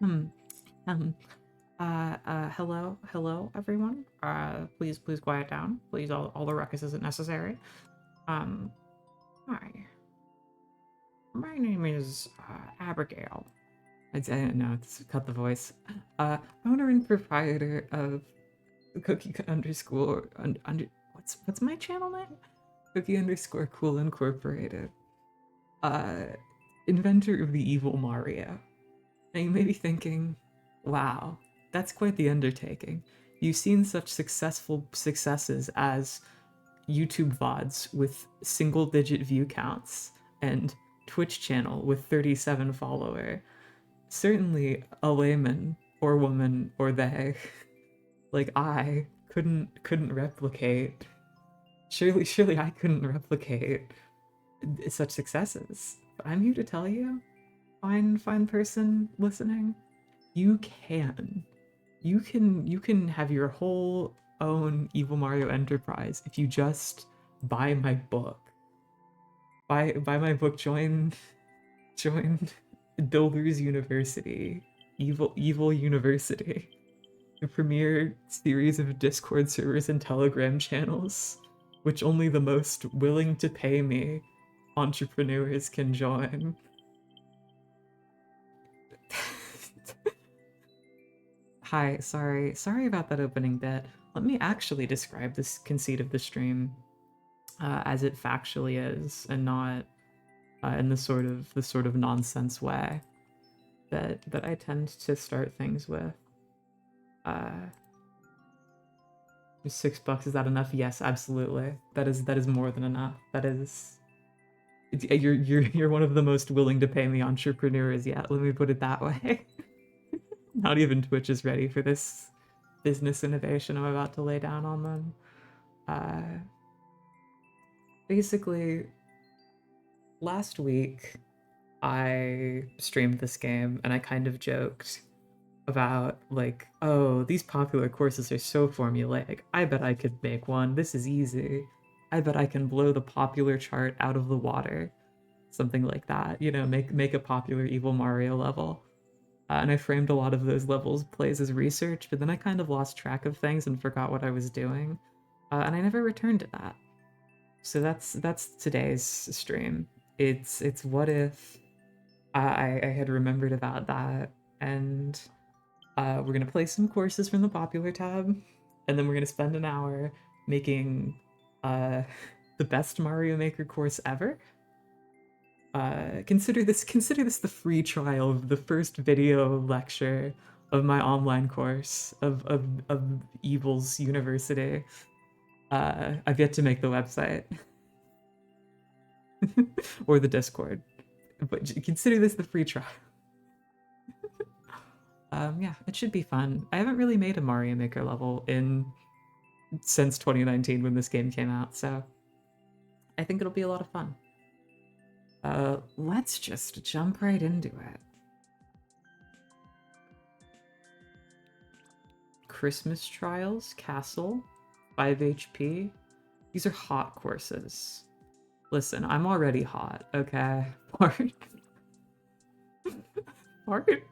um, hello, everyone. Please quiet down. Please, all the ruckus isn't necessary. Um, Hi. My name is, Abigail. I didn't know, cut the voice. Owner and proprietor of cookie underscore, what's my channel name? Cookie underscore cool incorporated. Uh, Inventor of the evil Mario. Now you may be thinking, wow, that's quite the undertaking. You've seen such successful successes as YouTube VODs with single digit view counts and Twitch channel with 37 follower. Certainly a layman or woman or they like I couldn't replicate. Surely I couldn't replicate such successes. But I'm here to tell you, fine person listening, you can. You can have your whole own Evil Mario enterprise if you just buy my book. Buy my book, join Builders University. Evil University. The premier series of Discord servers and Telegram channels, which only the most willing to pay me entrepreneurs can join. Hi, sorry about that opening bit. Let me actually describe this conceit of the stream as it factually is, and not in the sort of nonsense way that I tend to start things with. Uh, $6, is that enough? Yes, absolutely. That is more than enough. You're one of the most willing to pay me entrepreneurs yet. Let me put it that way. Not even Twitch is ready for this business innovation I'm about to lay down on them. Basically, last week I streamed this game and I kind of joked about, like, oh, these popular courses are so formulaic. I bet I could make one. This is easy. I bet I can blow the popular chart out of the water. Something like that. You know, make a popular Evil Mario level. And I framed a lot of those levels plays as research, but then I kind of lost track of things and forgot what I was doing. And I never returned to that. So that's today's stream. It's what if I had remembered about that, and we're gonna play some courses from the popular tab, and then we're gonna spend an hour making the best Mario Maker course ever. Consider this the free trial of the first video lecture of my online course of Evil's University. I've yet to make the website or the Discord, but consider this the free trial. Yeah, it should be fun. I haven't really made a Mario Maker level since 2019 when this game came out, so I think it'll be a lot of fun. Let's just jump right into it. Christmas Trials, Castle, 5 HP. These are hot courses. Listen, I'm already hot, okay? Bart? Bart?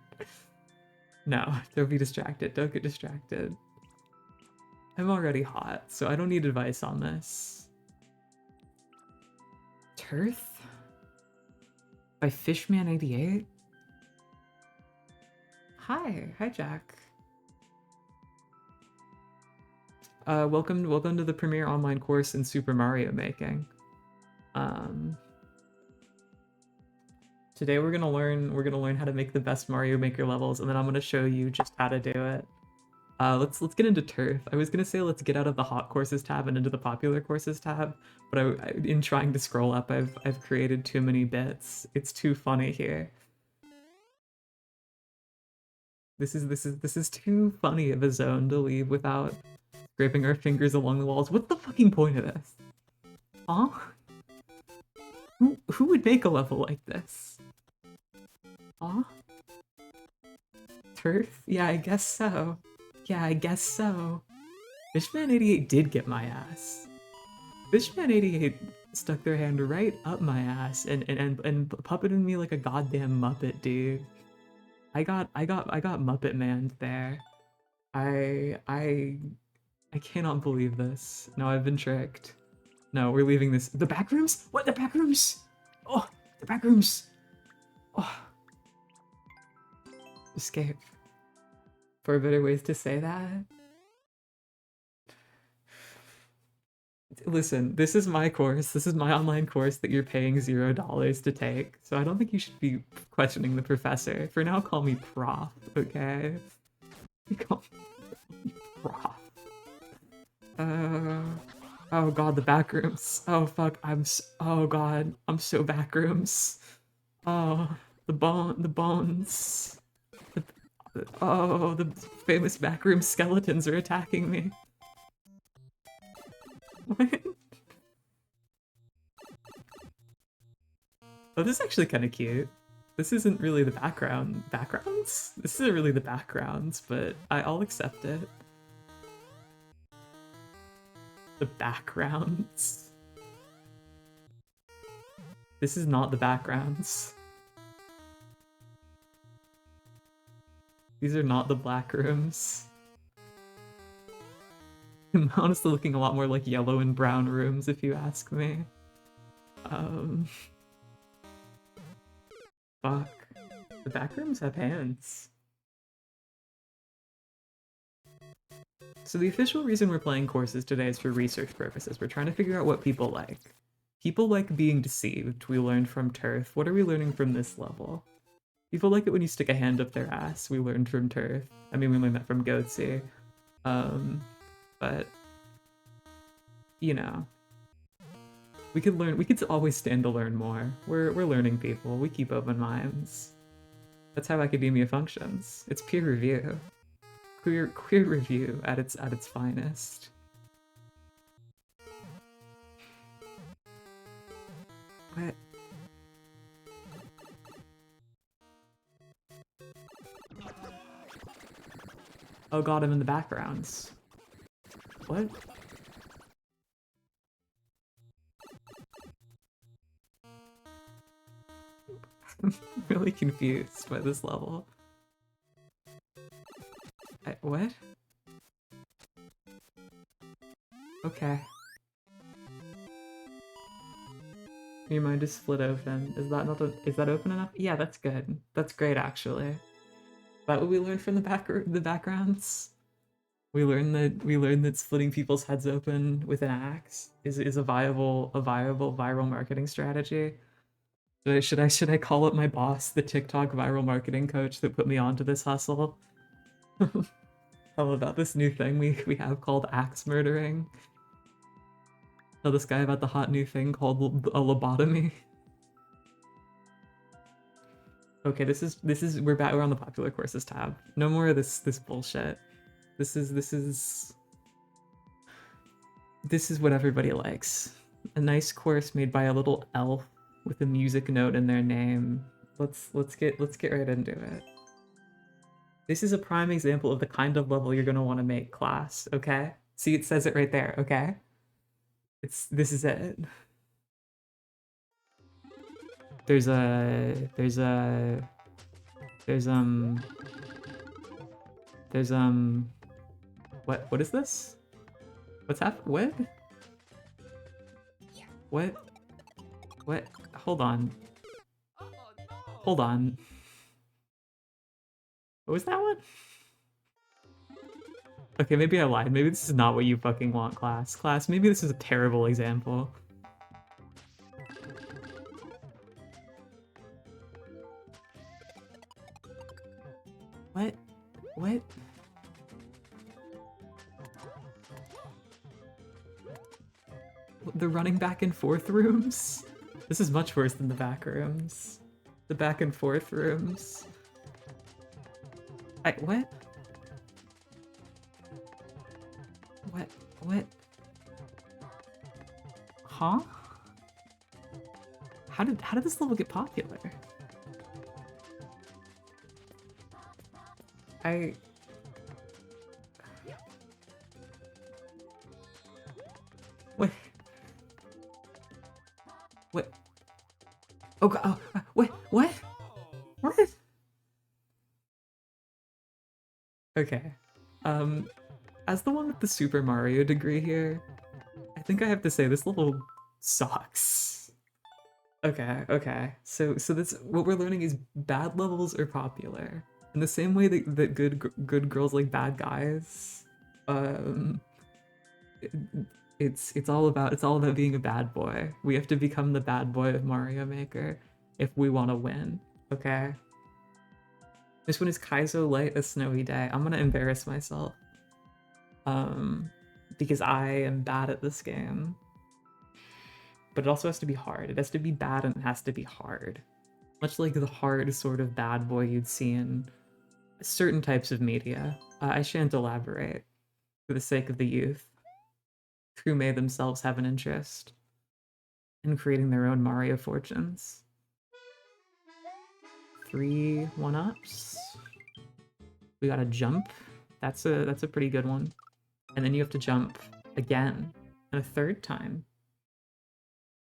No, don't be distracted. Don't get distracted. I'm already hot, so I don't need advice on this. Turth? By Fishman88? Hi Jack. Welcome to the premier online course in Super Mario making. Today we're gonna learn how to make the best Mario Maker levels, and then I'm gonna show you just how to do it. Let's get into Turf. I was gonna say let's get out of the hot courses tab and into the popular courses tab, but in trying to scroll up, I've created too many bits. It's too funny here. This is too funny of a zone to leave without scraping our fingers along the walls. What's the fucking point of this? Huh? Who would make a level like this? Huh? Turf? Yeah, I guess so. Yeah, I guess so. Fishman88 did get my ass. Fishman88 stuck their hand right up my ass and puppeted me like a goddamn Muppet, dude. I got Muppet Man there. I cannot believe this. No, I've been tricked. No, we're leaving this. The back rooms? What? The back rooms? Oh, the back rooms. Oh, escape. For better ways to say that. Listen, this is my course. This is my online course that you're paying $0 to take. So I don't think you should be questioning the professor. For now, call me Prof, okay? Call me Prof. Uh, oh god, the back rooms. Oh fuck, oh god, I'm so back rooms. Oh, the bones. The, oh, the famous backroom skeletons are attacking me. What? Oh, this is actually kind of cute. This isn't really the backgrounds? This isn't really the backgrounds, but I'll accept it. The backgrounds. This is not the backgrounds. These are not the black rooms. I'm honestly looking a lot more like yellow and brown rooms, if you ask me. Fuck. The back rooms have hands. So the official reason we're playing courses today is for research purposes. We're trying to figure out what people like. People like being deceived, we learned from Turf. What are we learning from this level? People like it when you stick a hand up their ass, we learned from Turf. I mean, we learned that from Goatsy. But, you know. We could always stand to learn more. We're learning people, we keep open minds. That's how academia functions. It's peer review. Queer review at its finest. What? Oh god, I'm in the backgrounds. What? I'm really confused by this level. What? Okay. Your mind is split open. Is that open enough? Yeah, that's good. That's great, actually. That what we learned from the backgrounds? We learned that splitting people's heads open with an axe is a viable viral marketing strategy. Should I call up my boss, the TikTok viral marketing coach that put me onto this hustle? How about this new thing we have called axe murdering? Tell this guy about the hot new thing called a lobotomy. Okay, we're on the popular courses tab. No more of this bullshit. This is what everybody likes. A nice course made by a little elf with a music note in their name. Let's get right into it. This is a prime example of the kind of level you're gonna want to make, class, okay? See, it says it right there, okay? This is it. There's what is this? What's happening? What? What? Hold on. Hold on. What was that one? Okay, maybe I lied. Maybe this is not what you fucking want, class. Class, maybe this is a terrible example. What? What? The running back and forth rooms? This is much worse than the back rooms. The back and forth rooms. What? What? Huh? How did this level get popular? What? What? Oh god! Oh, what? What? What? Okay. Um, as the one with the Super Mario degree here, I think I have to say this level sucks. Okay, okay. So this what we're learning is bad levels are popular. In the same way that good girls like bad guys. Um it- it's all about being a bad boy. We have to become the bad boy of Mario Maker if we want to win. Okay? This one is Kaizo Light, a snowy day. I'm gonna embarrass myself. Um because I am bad at this game. But it also has to be hard. It has to be bad and it has to be hard. Much like the hard sort of bad boy you'd see in certain types of media. I shan't elaborate for the sake of the youth, who may themselves have an interest in creating their own Mario fortunes. 3 1-ups. We got a jump. That's a pretty good one. And then you have to jump again, and a third time.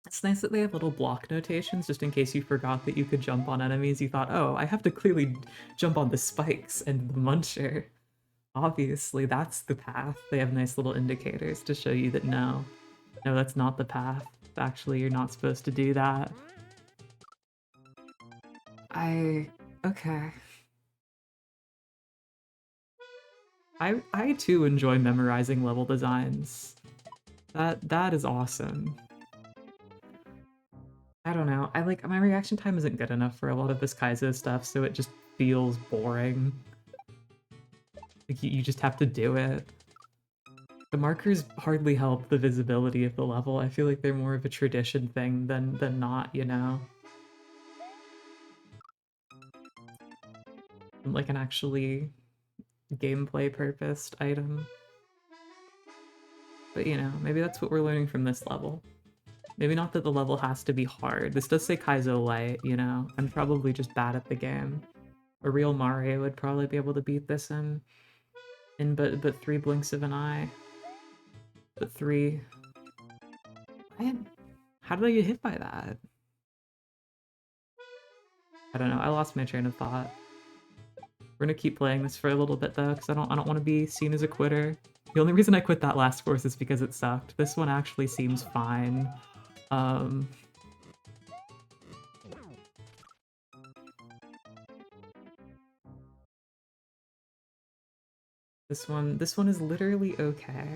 It's nice that they have little block notations just in case you forgot that you could jump on enemies. You thought, oh, I have to clearly jump on the spikes and the muncher. Obviously, that's the path. They have nice little indicators to show you that no, that's not the path. Actually, you're not supposed to do that. Okay. I too enjoy memorizing level designs. That is awesome. I don't know. I like my reaction time isn't good enough for a lot of this Kaizo stuff, so it just feels boring. Like you just have to do it. The markers hardly help the visibility of the level. I feel like they're more of a tradition thing than not, you know? Like an actually gameplay purposed item. But you know, maybe that's what we're learning from this level. Maybe not that the level has to be hard. This does say Kaizo Light, you know? I'm probably just bad at the game. A real Mario would probably be able to beat this in but 3 blinks of an eye. But 3... Man, how did I get hit by that? I don't know, I lost my train of thought. We're gonna keep playing this for a little bit though, because I don't want to be seen as a quitter. The only reason I quit that last course is because it sucked. This one actually seems fine. Um, this one is literally okay.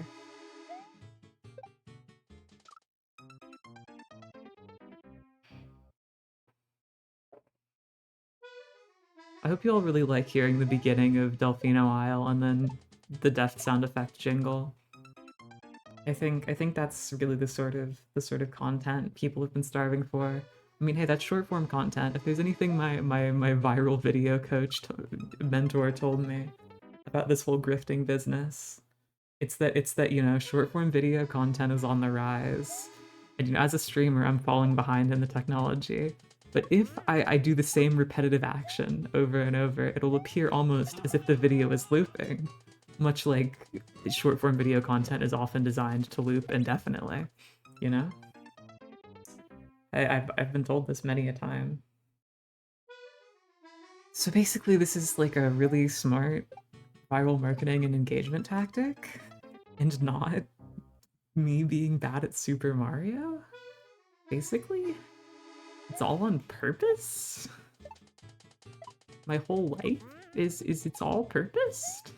I hope you all really like hearing the beginning of Delfino Isle and then the death sound effect jingle. I think that's really the sort of content people have been starving for. I mean, hey, that's short form content. If there's anything my viral video coach mentor told me about this whole grifting business, it's that you know short form video content is on the rise, and you know as a streamer I'm falling behind in the technology. But if I do the same repetitive action over and over, it'll appear almost as if the video is looping, much like short form video content is often designed to loop indefinitely. You know, I've been told this many a time. So basically, this is like a really smart viral marketing and engagement tactic, and not me being bad at Super Mario? Basically? It's all on purpose? My whole life is it's all purposed?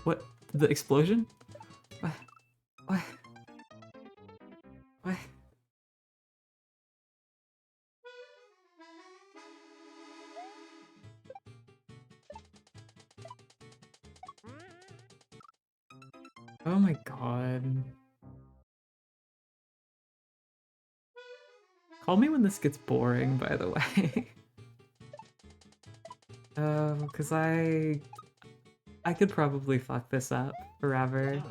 What? The explosion? What? What? What? Oh my god. Call me when this gets boring, by the way. Cause I could probably fuck this up forever.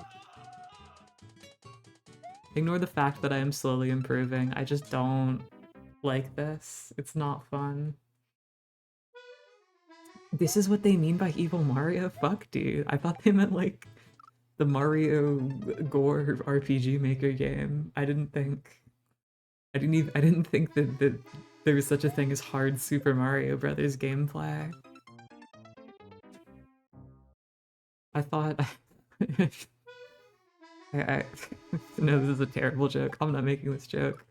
Ignore the fact that I am slowly improving. I just don't like this. It's not fun. This is what they mean by evil Mario? Fuck, dude. I thought they meant like the Mario Gore RPG Maker game. I didn't think I didn't think that there was such a thing as hard Super Mario Brothers gameplay. I thought I no, this is a terrible joke. I'm not making this joke.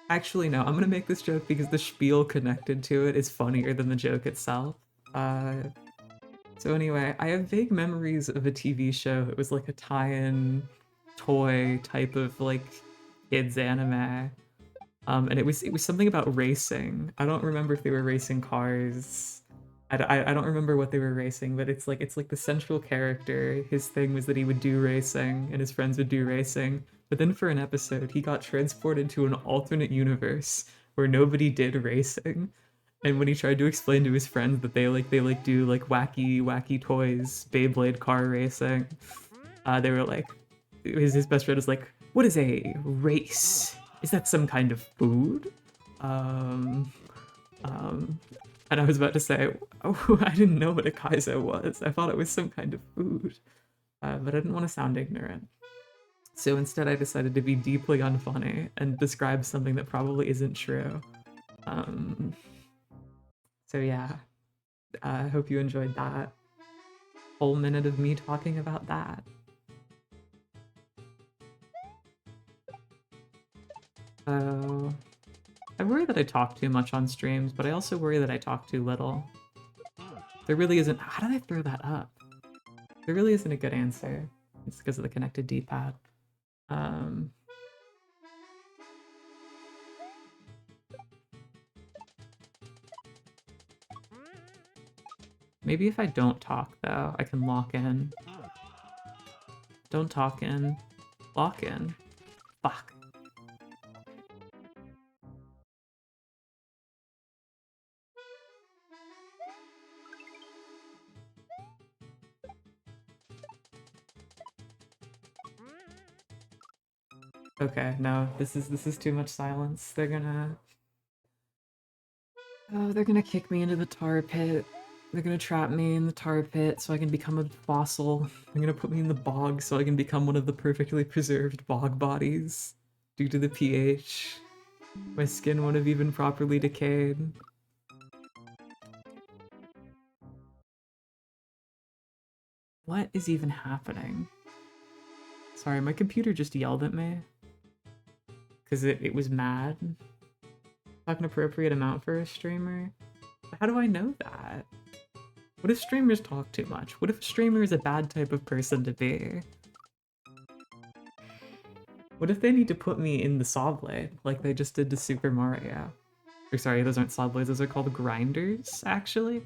Actually, no, I'm gonna make this joke because the spiel connected to it is funnier than the joke itself. So anyway, I have vague memories of a TV show. It was like a tie-in toy type of like kids anime. And it was something about racing. I don't remember if they were racing cars. I don't remember what they were racing, but it's like the central character. His thing was that he would do racing, and his friends would do racing. But then for an episode, he got transported to an alternate universe where nobody did racing. And when he tried to explain to his friends that they do like wacky toys, Beyblade car racing, they were like, his best friend was like, "What is a race? Is that some kind of food?" Um, and I was about to say, "Oh, I didn't know what a kaizo was. I thought it was some kind of food," but I didn't want to sound ignorant. So instead, I decided to be deeply unfunny and describe something that probably isn't true. Um, so yeah, I hope you enjoyed that whole minute of me talking about that. So I worry that I talk too much on streams, but I also worry that I talk too little. There really isn't. How did I throw that up? There really isn't a good answer. It's because of the connected D-pad. Maybe if I don't talk, though, I can lock in. Don't talk in. Lock in. Fuck. Okay, no, this is too much silence. They're gonna... Oh, they're gonna kick me into the tar pit. They're gonna trap me in the tar pit so I can become a fossil. They're gonna put me in the bog so I can become one of the perfectly preserved bog bodies. Due to the pH. My skin won't have even properly decayed. What is even happening? Sorry, my computer just yelled at me. Because it was mad. Not an appropriate amount for a streamer? How do I know that? What if streamers talk too much? What if a streamer is a bad type of person to be? What if they need to put me in the saw blade, like they just did to Super Mario? Or sorry, those aren't saw blades, those are called grinders, actually?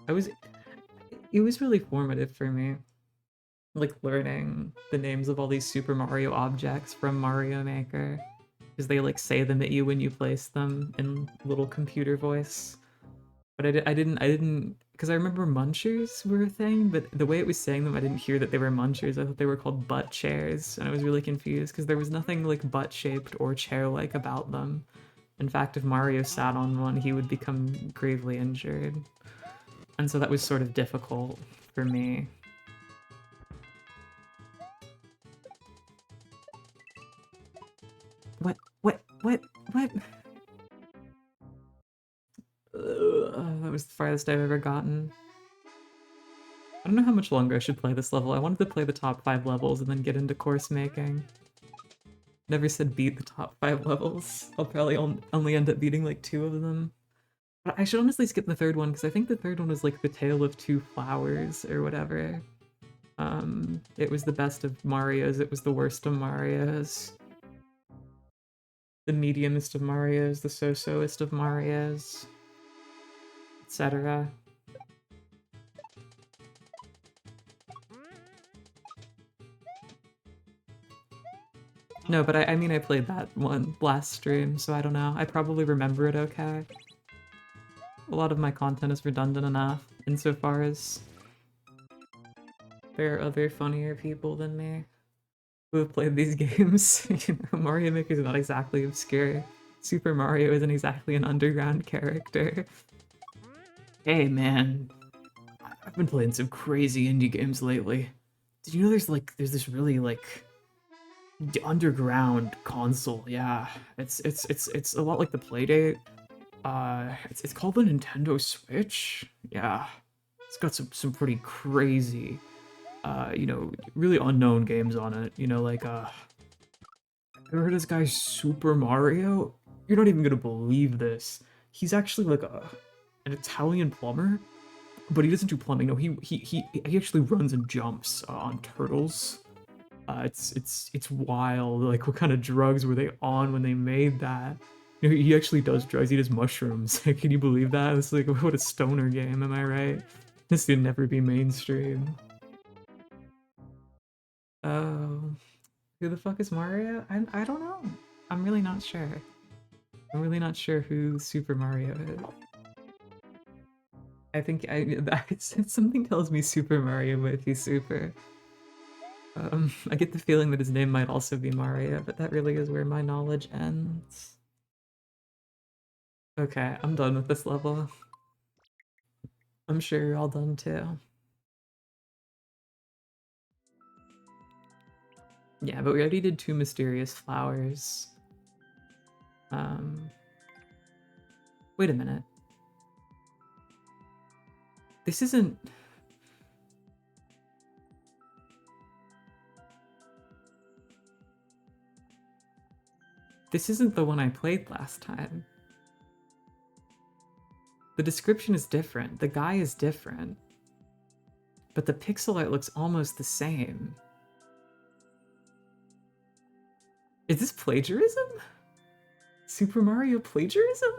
It was really formative for me. Like learning the names of all these Super Mario objects from Mario Maker. Because they like say them at you when you place them in little computer voice. But I didn't, because I remember munchers were a thing, but the way it was saying them, I didn't hear that they were munchers. I thought they were called butt chairs, and I was really confused because there was nothing like butt-shaped or chair-like about them. In fact, if Mario sat on one, he would become gravely injured. And so that was sort of difficult for me. What? That was the farthest I've ever gotten. I don't know how much longer I should play this level. I wanted to play the top 5 levels and then get into course making. Never said beat the top 5 levels. I'll probably only end up beating like 2 of them. But I should honestly skip the third one because I think the third one was like the Tale of Two Flowers or whatever. It was the best of Marios, it was the worst of Marios. The mediumest of Marios, the so-soest of Marios, etc. No, but I mean I played that one last stream, so I don't know. I probably remember it okay. A lot of my content is redundant enough, insofar as there are other funnier people than me who have played these games. You know, Mario Maker is not exactly obscure. Super Mario isn't exactly an underground character. Hey man, I've been playing some crazy indie games lately. Did you know there's this really underground console? Yeah, it's a lot like the Playdate. It's called the Nintendo Switch. Yeah, it's got some pretty crazy, really unknown games on it. Ever heard of this guy Super Mario? You're not even gonna believe this. He's actually like an Italian plumber, but he doesn't do plumbing. No, he actually runs and jumps on turtles. It's wild. Like, what kind of drugs were they on when they made that? He actually does drugs. He does mushrooms. Can you believe that? It's like, what a stoner game. Am I right? This could never be mainstream. Oh, who the fuck is Mario? I don't know. I'm really not sure. I'm really not sure who Super Mario is. I think something tells me Super Mario might be super. I get the feeling that his name might also be Mario, but that really is where my knowledge ends. Okay, I'm done with this level. I'm sure you're all done too. Yeah, but we already did 2 mysterious flowers. Wait a minute. This isn't... This isn't the one I played last time. The description is different, the guy is different, but the pixel art looks almost the same. Is this plagiarism? Super Mario plagiarism?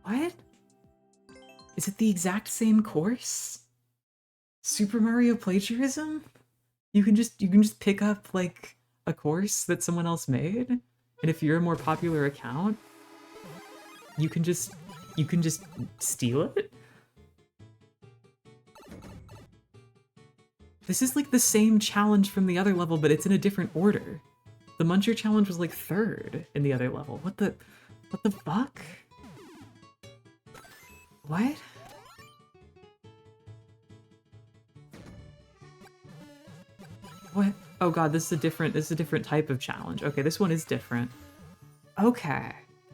What? Is it the exact same course? Super Mario plagiarism? You can just pick up like a course that someone else made, and if you're a more popular account, you can just steal it? This is like the same challenge from the other level, but it's in a different order. The Muncher challenge was like 3rd in the other level. What the fuck? What? What? Oh god, this is a different type of challenge. Okay, this one is different. Okay.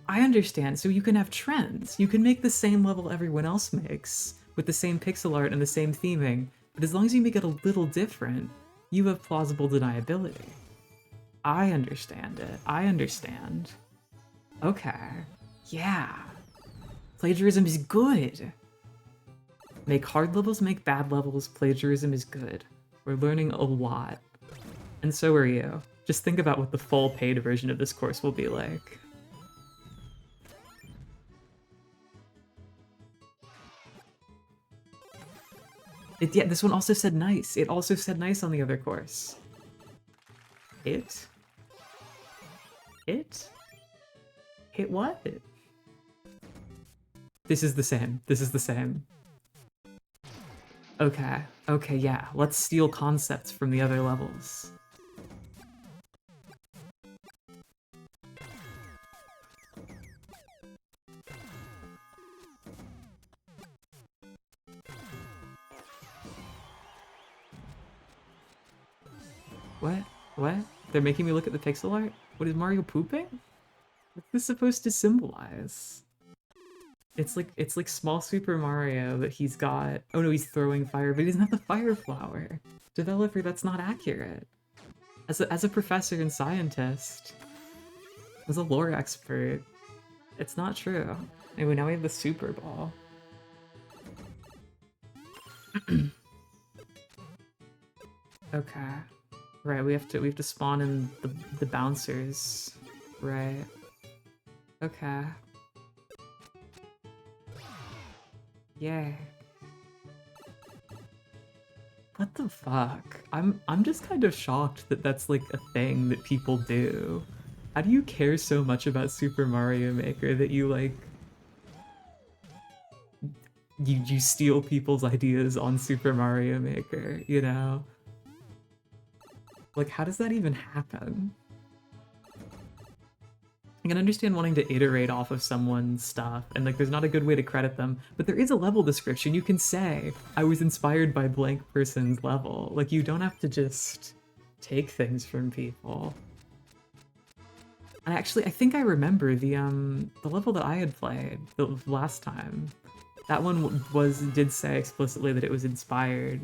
I understand. So you can have trends. You can make the same level everyone else makes, with the same pixel art and the same theming, but as long as you make it a little different, you have plausible deniability. I understand it. I understand. Okay. Yeah. Plagiarism is good. Make hard levels, make bad levels, plagiarism is good. We're learning a lot. And so are you. Just think about what the full paid version of this course will be like. Yeah, this one also said nice. It also said nice on the other course. It? What? This is the same. This is the same. Okay. Okay, yeah. Let's steal concepts from the other levels. What? What? They're making me look at the pixel art? What, is Mario pooping? What's this supposed to symbolize? It's like small Super Mario that he's got... Oh no, he's throwing fire, but he doesn't have the fire flower. Developer, that's not accurate. As a professor and scientist, as a lore expert, it's not true. Anyway, now we have the Super Ball. Okay. Right, we have to spawn in the bouncers. Right. Okay. Yay. What the fuck? I'm just kind of shocked that that's like a thing that people do. How do you care so much about Super Mario Maker that you like you steal people's ideas on Super Mario Maker, you know? Like, how does that even happen? I can understand wanting to iterate off of someone's stuff, and like there's not a good way to credit them, but there is a level description. You can say, I was inspired by blank person's level. Like you don't have to just take things from people. And actually, I think I remember the level that I had played the last time. That one did say explicitly that it was inspired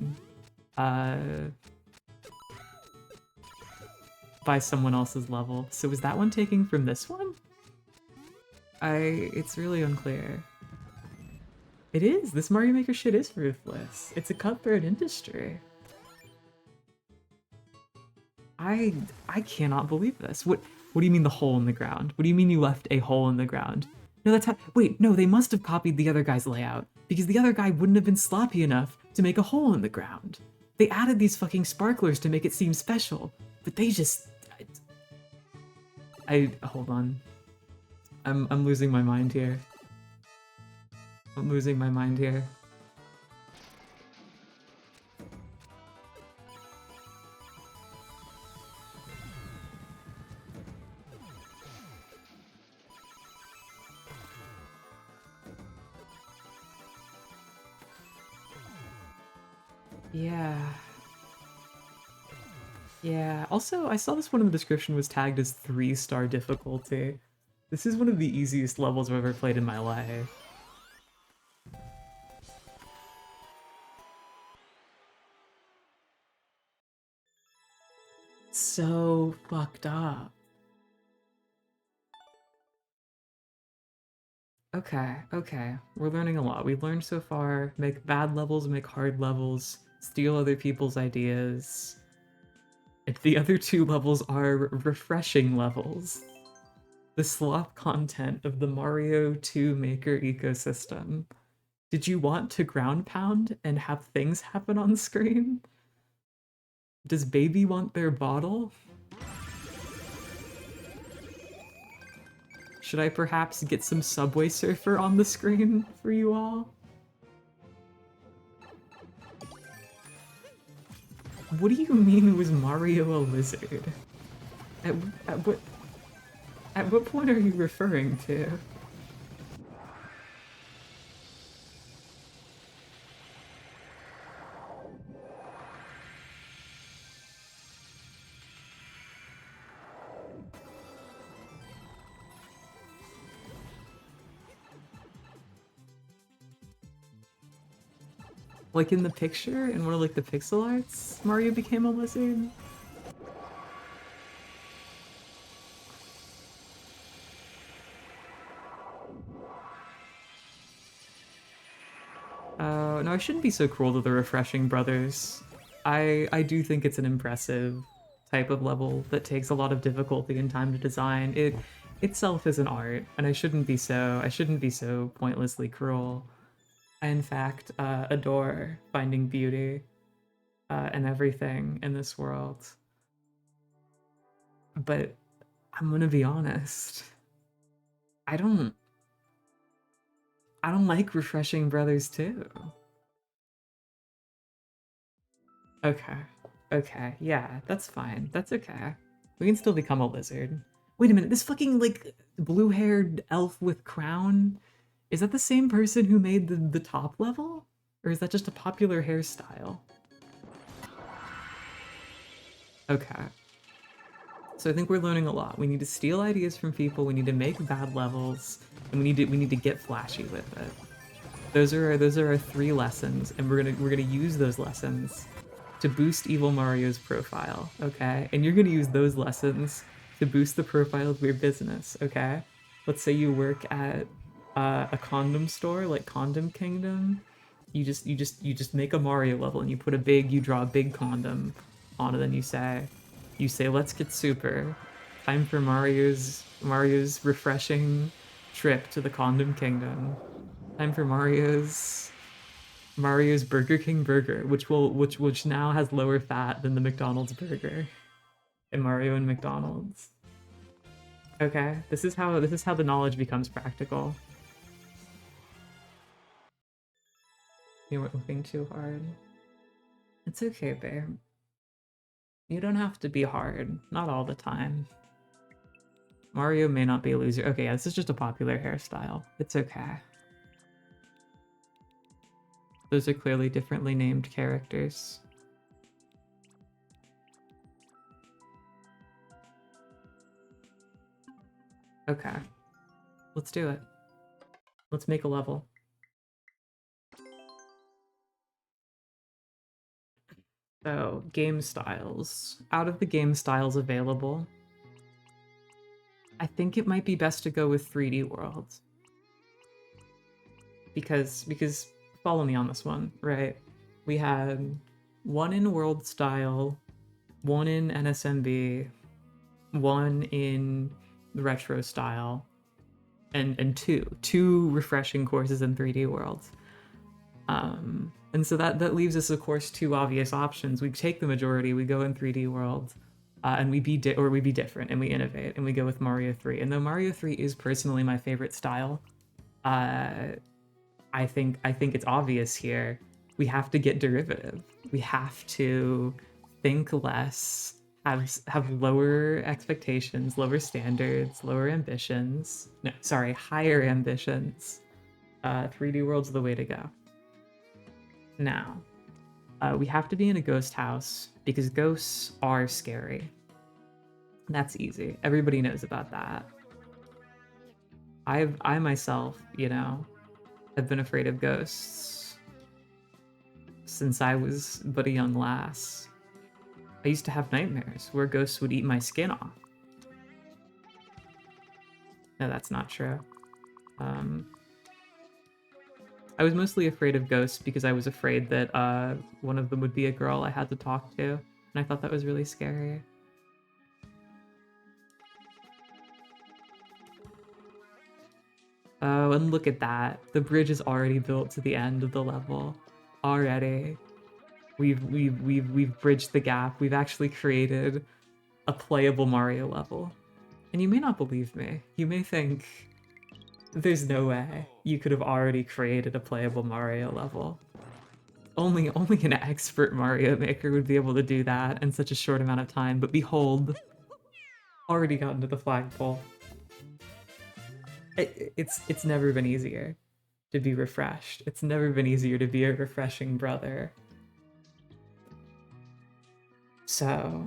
by someone else's level. So was that one taking from this one? It's really unclear. It is! This Mario Maker shit is ruthless. It's a cutthroat industry. I cannot believe this. What do you mean the hole in the ground? What do you mean you left a hole in the ground? No, that's how— wait, no, they must have copied the other guy's layout, because the other guy wouldn't have been sloppy enough to make a hole in the ground. They added these fucking sparklers to make it seem special, but they just— hold on. I'm losing my mind here. I'm losing my mind here. Yeah. Yeah. Also, I saw this one in the description was tagged as 3-star difficulty. This is one of the easiest levels I've ever played in my life. So fucked up. Okay, okay. We're learning a lot. We've learned so far, make bad levels, make hard levels, steal other people's ideas. And the other 2 levels are refreshing levels. The slop content of the Mario 2 Maker ecosystem. Did you want to ground pound and have things happen on screen? Does baby want their bottle? Should I perhaps get some Subway Surfer on the screen for you all? What do you mean was Mario a lizard? At what point are you referring to? Like in the picture, in one of like the pixel arts, Mario became a lizard? No, I shouldn't be so cruel to the Refreshing Brothers. I do think it's an impressive type of level that takes a lot of difficulty and time to design. It itself is an art, and I shouldn't be so pointlessly cruel. I in fact adore finding beauty and everything in this world. But I'm gonna be honest. I don't like Refreshing Brothers too. Okay. Okay, yeah, that's fine. That's okay. We can still become a lizard. Wait a minute, this fucking, like, blue-haired elf with crown? Is that the same person who made the top level? Or is that just a popular hairstyle? Okay. So I think we're learning a lot. We need to steal ideas from people, we need to make bad levels, and we need to get flashy with it. Those are our 3 lessons, and we're gonna use those lessons to boost Evil Mario's profile, okay? And you're gonna use those lessons to boost the profile of your business, okay? Let's say you work at a condom store like Condom Kingdom. You just make a Mario level and you draw a big condom on it, and you say let's get super. Time for Mario's refreshing trip to the Condom Kingdom. Time for Mario's Burger King burger, which now has lower fat than the McDonald's burger in Mario and McDonald's. Okay, this is how the knowledge becomes practical. You weren't looking too hard. It's okay, babe. You don't have to be hard, not all the time. Mario may not be a loser. Okay, yeah, this is just a popular hairstyle. It's okay. Those are clearly differently named characters. Okay. Let's do it. Let's make a level. So, game styles. Out of the game styles available, I think it might be best to go with 3D worlds. Because follow me on this one, right? We had one in world style, one in NSMB, one in retro style, and two refreshing courses in 3D worlds. And so that leaves us, of course, two obvious options. We take the majority, we go in 3D world, and we be different, and we innovate, and we go with Mario 3. And though Mario 3 is personally my favorite style, I think it's obvious here. We have to get derivative. We have to think less, have lower expectations, lower standards, lower ambitions. No, sorry, higher ambitions. 3D world's the way to go. Now, we have to be in a ghost house because ghosts are scary. That's easy. Everybody knows about that. I myself, have been afraid of ghosts since I was but a young lass. I used to have nightmares where ghosts would eat my skin off. No, that's not true. I was mostly afraid of ghosts because I was afraid that one of them would be a girl I had to talk to, and I thought that was really scary. Oh, and look at that. The bridge is already built to the end of the level. Already. We've bridged the gap. We've actually created a playable Mario level. And you may not believe me. You may think there's no way you could have already created a playable Mario level. Only an expert Mario Maker would be able to do that in such a short amount of time, but behold, already gotten to the flagpole. It's never been easier to be refreshed. It's never been easier to be a refreshing brother. So,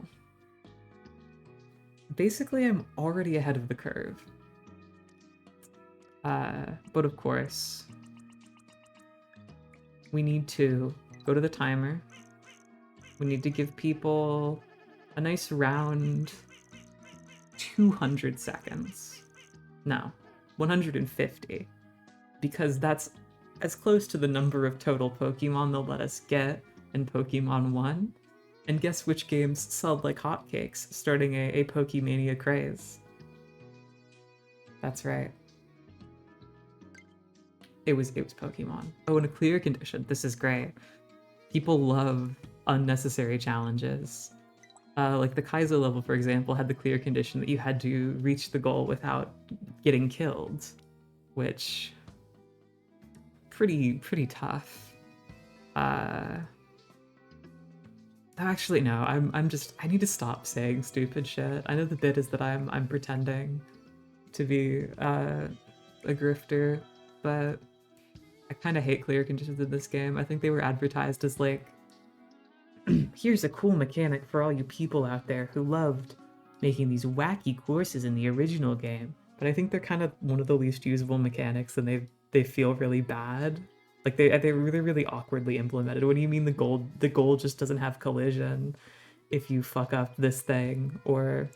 basically I'm already ahead of the curve. But of course, we need to go to the timer. We need to give people a nice round 200 seconds. No, 150. Because that's as close to the number of total Pokemon they'll let us get in Pokemon 1. And guess which games sold like hotcakes, starting a Pokemania craze? That's right. It was Pokemon. Oh, in a clear condition. This is great. People love unnecessary challenges. Like the Kaizo level, for example, had the clear condition that you had to reach the goal without getting killed, which pretty tough. Actually, no. I need to stop saying stupid shit. I know the bit is that I'm pretending to be a grifter, but I kind of hate clear conditions in this game. I think they were advertised as like, here's a cool mechanic for all you people out there who loved making these wacky courses in the original game. But I think they're kind of one of the least usable mechanics, and they feel really bad. Like they really awkwardly implemented. What do you mean the goal just doesn't have collision if you fuck up this thing or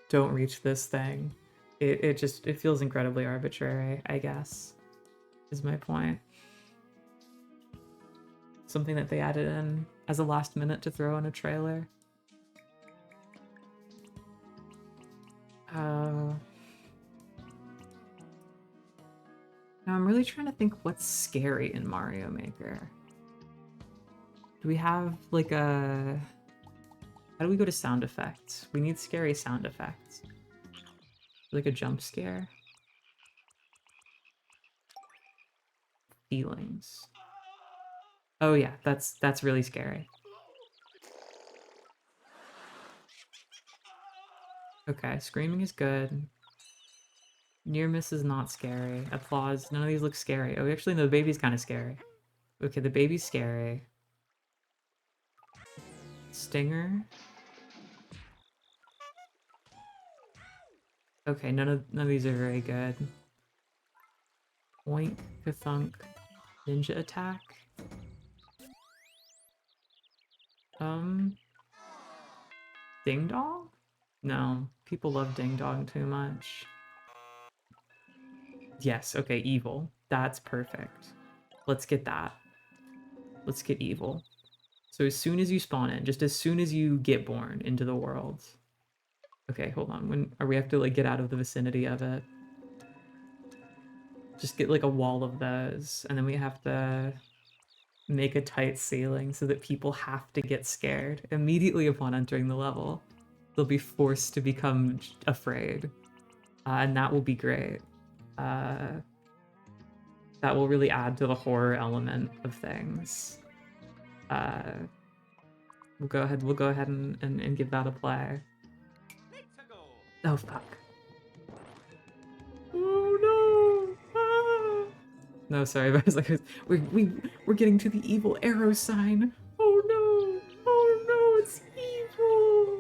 don't reach this thing? It feels incredibly arbitrary, I guess, is my point. Something that they added in as a last minute to throw in a trailer. Now I'm really trying to think what's scary in Mario Maker. Do we have like a... How do we go to sound effects? We need scary sound effects. Like a jump scare. Feelings. Oh yeah, that's really scary. Okay, screaming is good. Near miss is not scary. Applause. None of these look scary. Oh, actually, no, the baby's kind of scary. Okay, the baby's scary. Stinger. Okay, none of these are very good. Oink, kathunk, ninja attack. Ding dong? No, people love ding dong too much. Yes, okay, evil. That's perfect. Let's get that. Let's get evil. So as soon as you spawn in, just as soon as you get born into the world. Okay, hold on. When we have to like get out of the vicinity of it? Just get like a wall of those, and then we have to make a tight ceiling so that people have to get scared immediately upon entering the level. They'll be forced to become afraid, and that will be great. That will really add to the horror element of things. We'll go ahead and give that a play. Oh fuck. Oh no! Ah! No, sorry, but I was like, we're getting to the evil arrow sign. Oh no! Oh no! It's evil!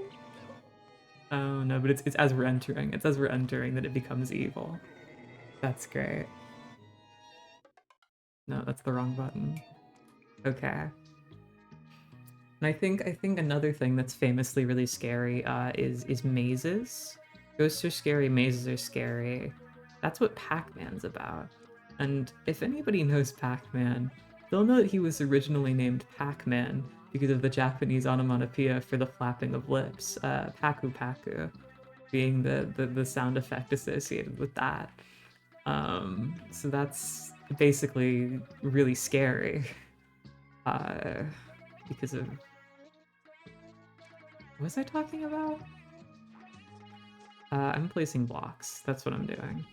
Oh no, but it's as we're entering. It's as we're entering that it becomes evil. That's great. No, that's the wrong button. Okay. And I think another thing that's famously really scary is mazes. Ghosts are scary, mazes are scary. That's what Pac-Man's about. And if anybody knows Pac-Man, they'll know that he was originally named Pac-Man because of the Japanese onomatopoeia for the flapping of lips, paku paku, being the sound effect associated with that. So that's basically really scary because of what was I talking about? I'm placing blocks. That's what I'm doing.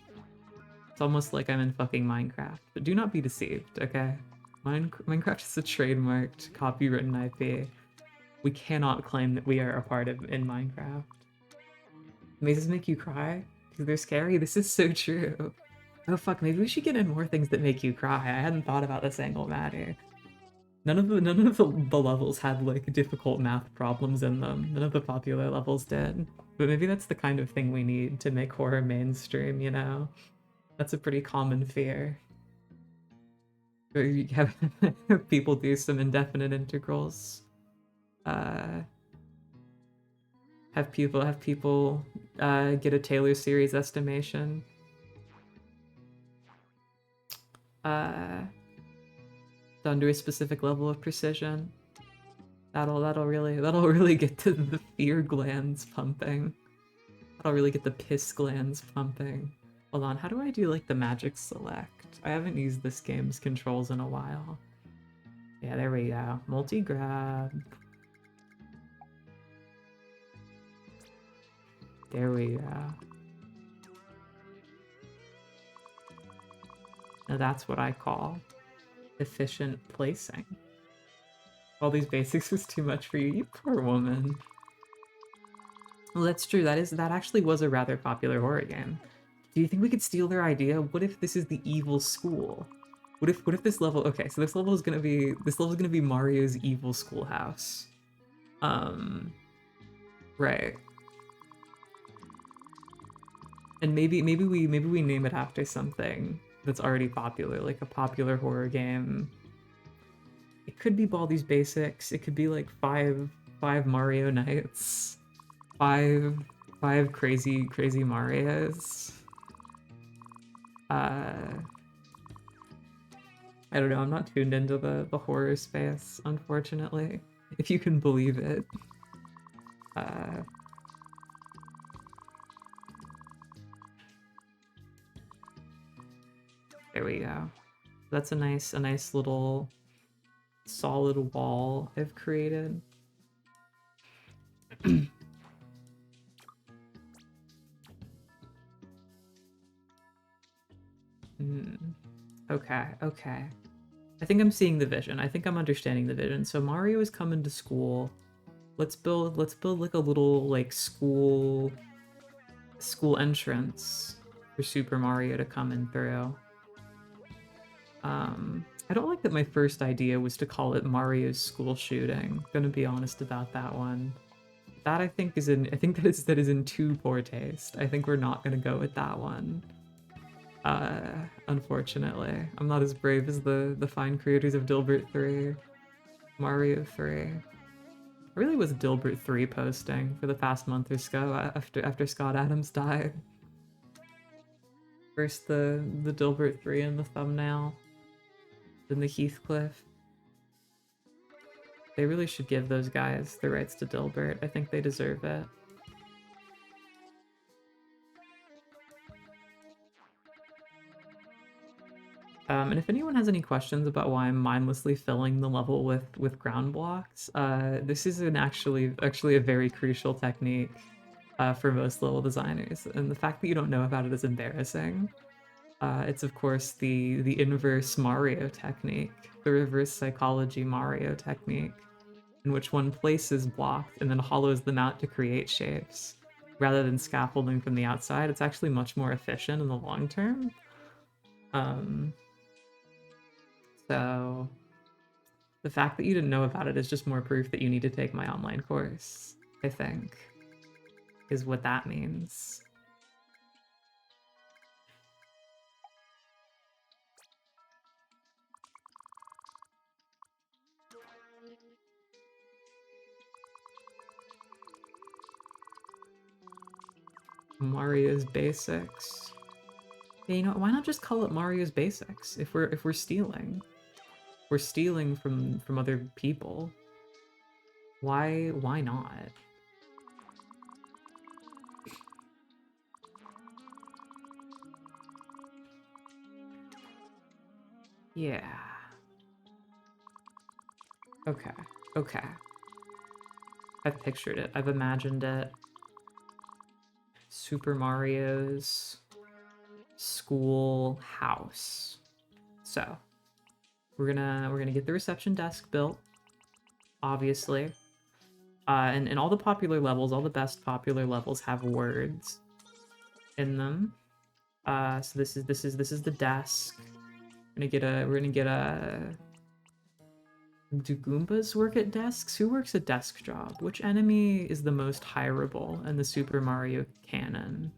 It's almost like I'm in fucking Minecraft. But do not be deceived, okay? Minecraft is a trademarked, copywritten IP. We cannot claim that we are a part of in Minecraft. Mazes make you cry? Because they're scary? This is so true. Oh fuck, maybe we should get in more things that make you cry. I hadn't thought about this angle, Maddie. None of the levels had like difficult math problems in them. None of the popular levels did. But maybe that's the kind of thing we need to make horror mainstream, you know? That's a pretty common fear. You have people do some indefinite integrals. Have people get a Taylor series estimation. Done to a specific level of precision. That'll really get to the fear glands pumping. That'll really get the piss glands pumping. Hold on, how do I do like the magic select? I haven't used this game's controls in a while. Yeah, there we go. Multi-grab. There we go. Now that's what I call efficient placing. All these basics was too much for you, you poor woman. Well, that's true. That actually was a rather popular horror game. Do you think we could steal their idea? What if this is the evil school? What if this level? Okay, so this level is gonna be Mario's evil schoolhouse. Right. And maybe we name it after something that's already popular, like a popular horror game. It could be Baldi's Basics. It could be like five Mario nights, five crazy Marios. I don't know. I'm not tuned into the horror space, unfortunately, if you can believe it. There we go. That's a nice little solid wall I've created. Okay, okay. I think I'm seeing the vision. I think I'm understanding the vision. So Mario is coming to school. Let's build like a little like school school entrance for Super Mario to come in through. I don't like that my first idea was to call it Mario's school shooting. Gonna be honest about that one. That I think is in that is in too poor taste. I think we're not gonna go with that one. Unfortunately. I'm not as brave as the fine creators of Dilbert 3. Mario 3. I really was Dilbert 3 posting for the past month or so after Scott Adams died. First the Dilbert 3 in the thumbnail. Then the Heathcliff. They really should give those guys the rights to Dilbert. I think they deserve it. And if anyone has any questions about why I'm mindlessly filling the level with ground blocks, this is actually a very crucial technique for most level designers. And the fact that you don't know about it is embarrassing. It's of course the inverse Mario technique, the reverse psychology Mario technique, in which one places blocks and then hollows them out to create shapes. Rather than scaffolding from the outside, it's actually much more efficient in the long term. So the fact that you didn't know about it is just more proof that you need to take my online course, I think, is what that means. Mario's Basics. Yeah, you know, why not just call it Mario's Basics if we're stealing? We're stealing from other people. Why not? Yeah. Okay. Okay. I've pictured it. I've imagined it. Super Mario's school house. So, we're gonna get the reception desk built, obviously. And all the popular levels, all the best popular levels have words in them. So this is the desk. We're gonna get a. Do Goombas work at desks? Who works a desk job? Which enemy is the most hireable in the Super Mario canon?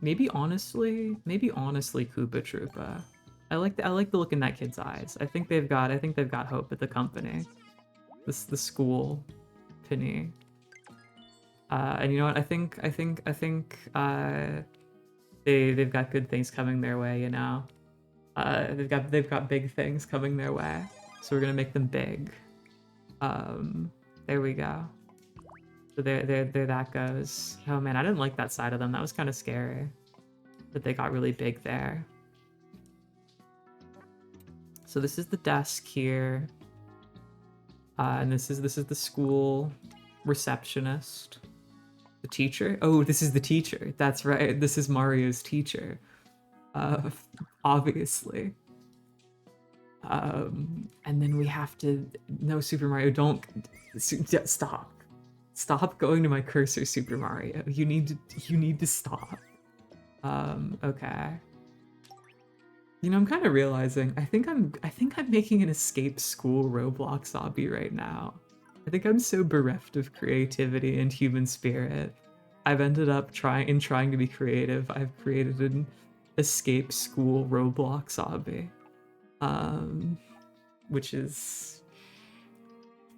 Maybe honestly Koopa Troopa. I like the look in that kid's eyes. I think they've got hope at the company. The school, Penny. And you know what? I think they've got good things coming their way. You know, they've got big things coming their way. So we're gonna make them big. There we go. So there that goes. Oh man, I didn't like that side of them. That was kind of scary. That they got really big there. So this is the desk here. And this is the school receptionist. The teacher? Oh, this is the teacher. That's right. This is Mario's teacher. Obviously. And then we have to... No, Super Mario, don't... Stop. Stop going to my cursor, Super Mario. You need to stop. Okay. You know, I'm kind of realizing, I think I'm making an escape school Roblox obby right now. I think I'm so bereft of creativity and human spirit. I've ended up trying to be creative. I've created an escape school Roblox obby. Which is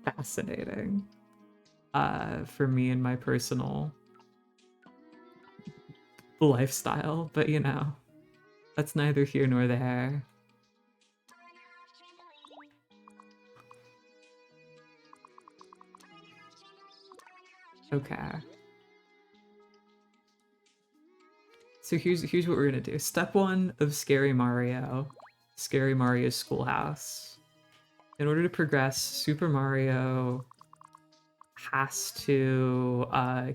fascinating. For me and my personal lifestyle, but you know, that's neither here nor there. Okay. So here's what we're gonna do. Step 1 of Scary Mario's Schoolhouse. In order to progress, Super Mario has to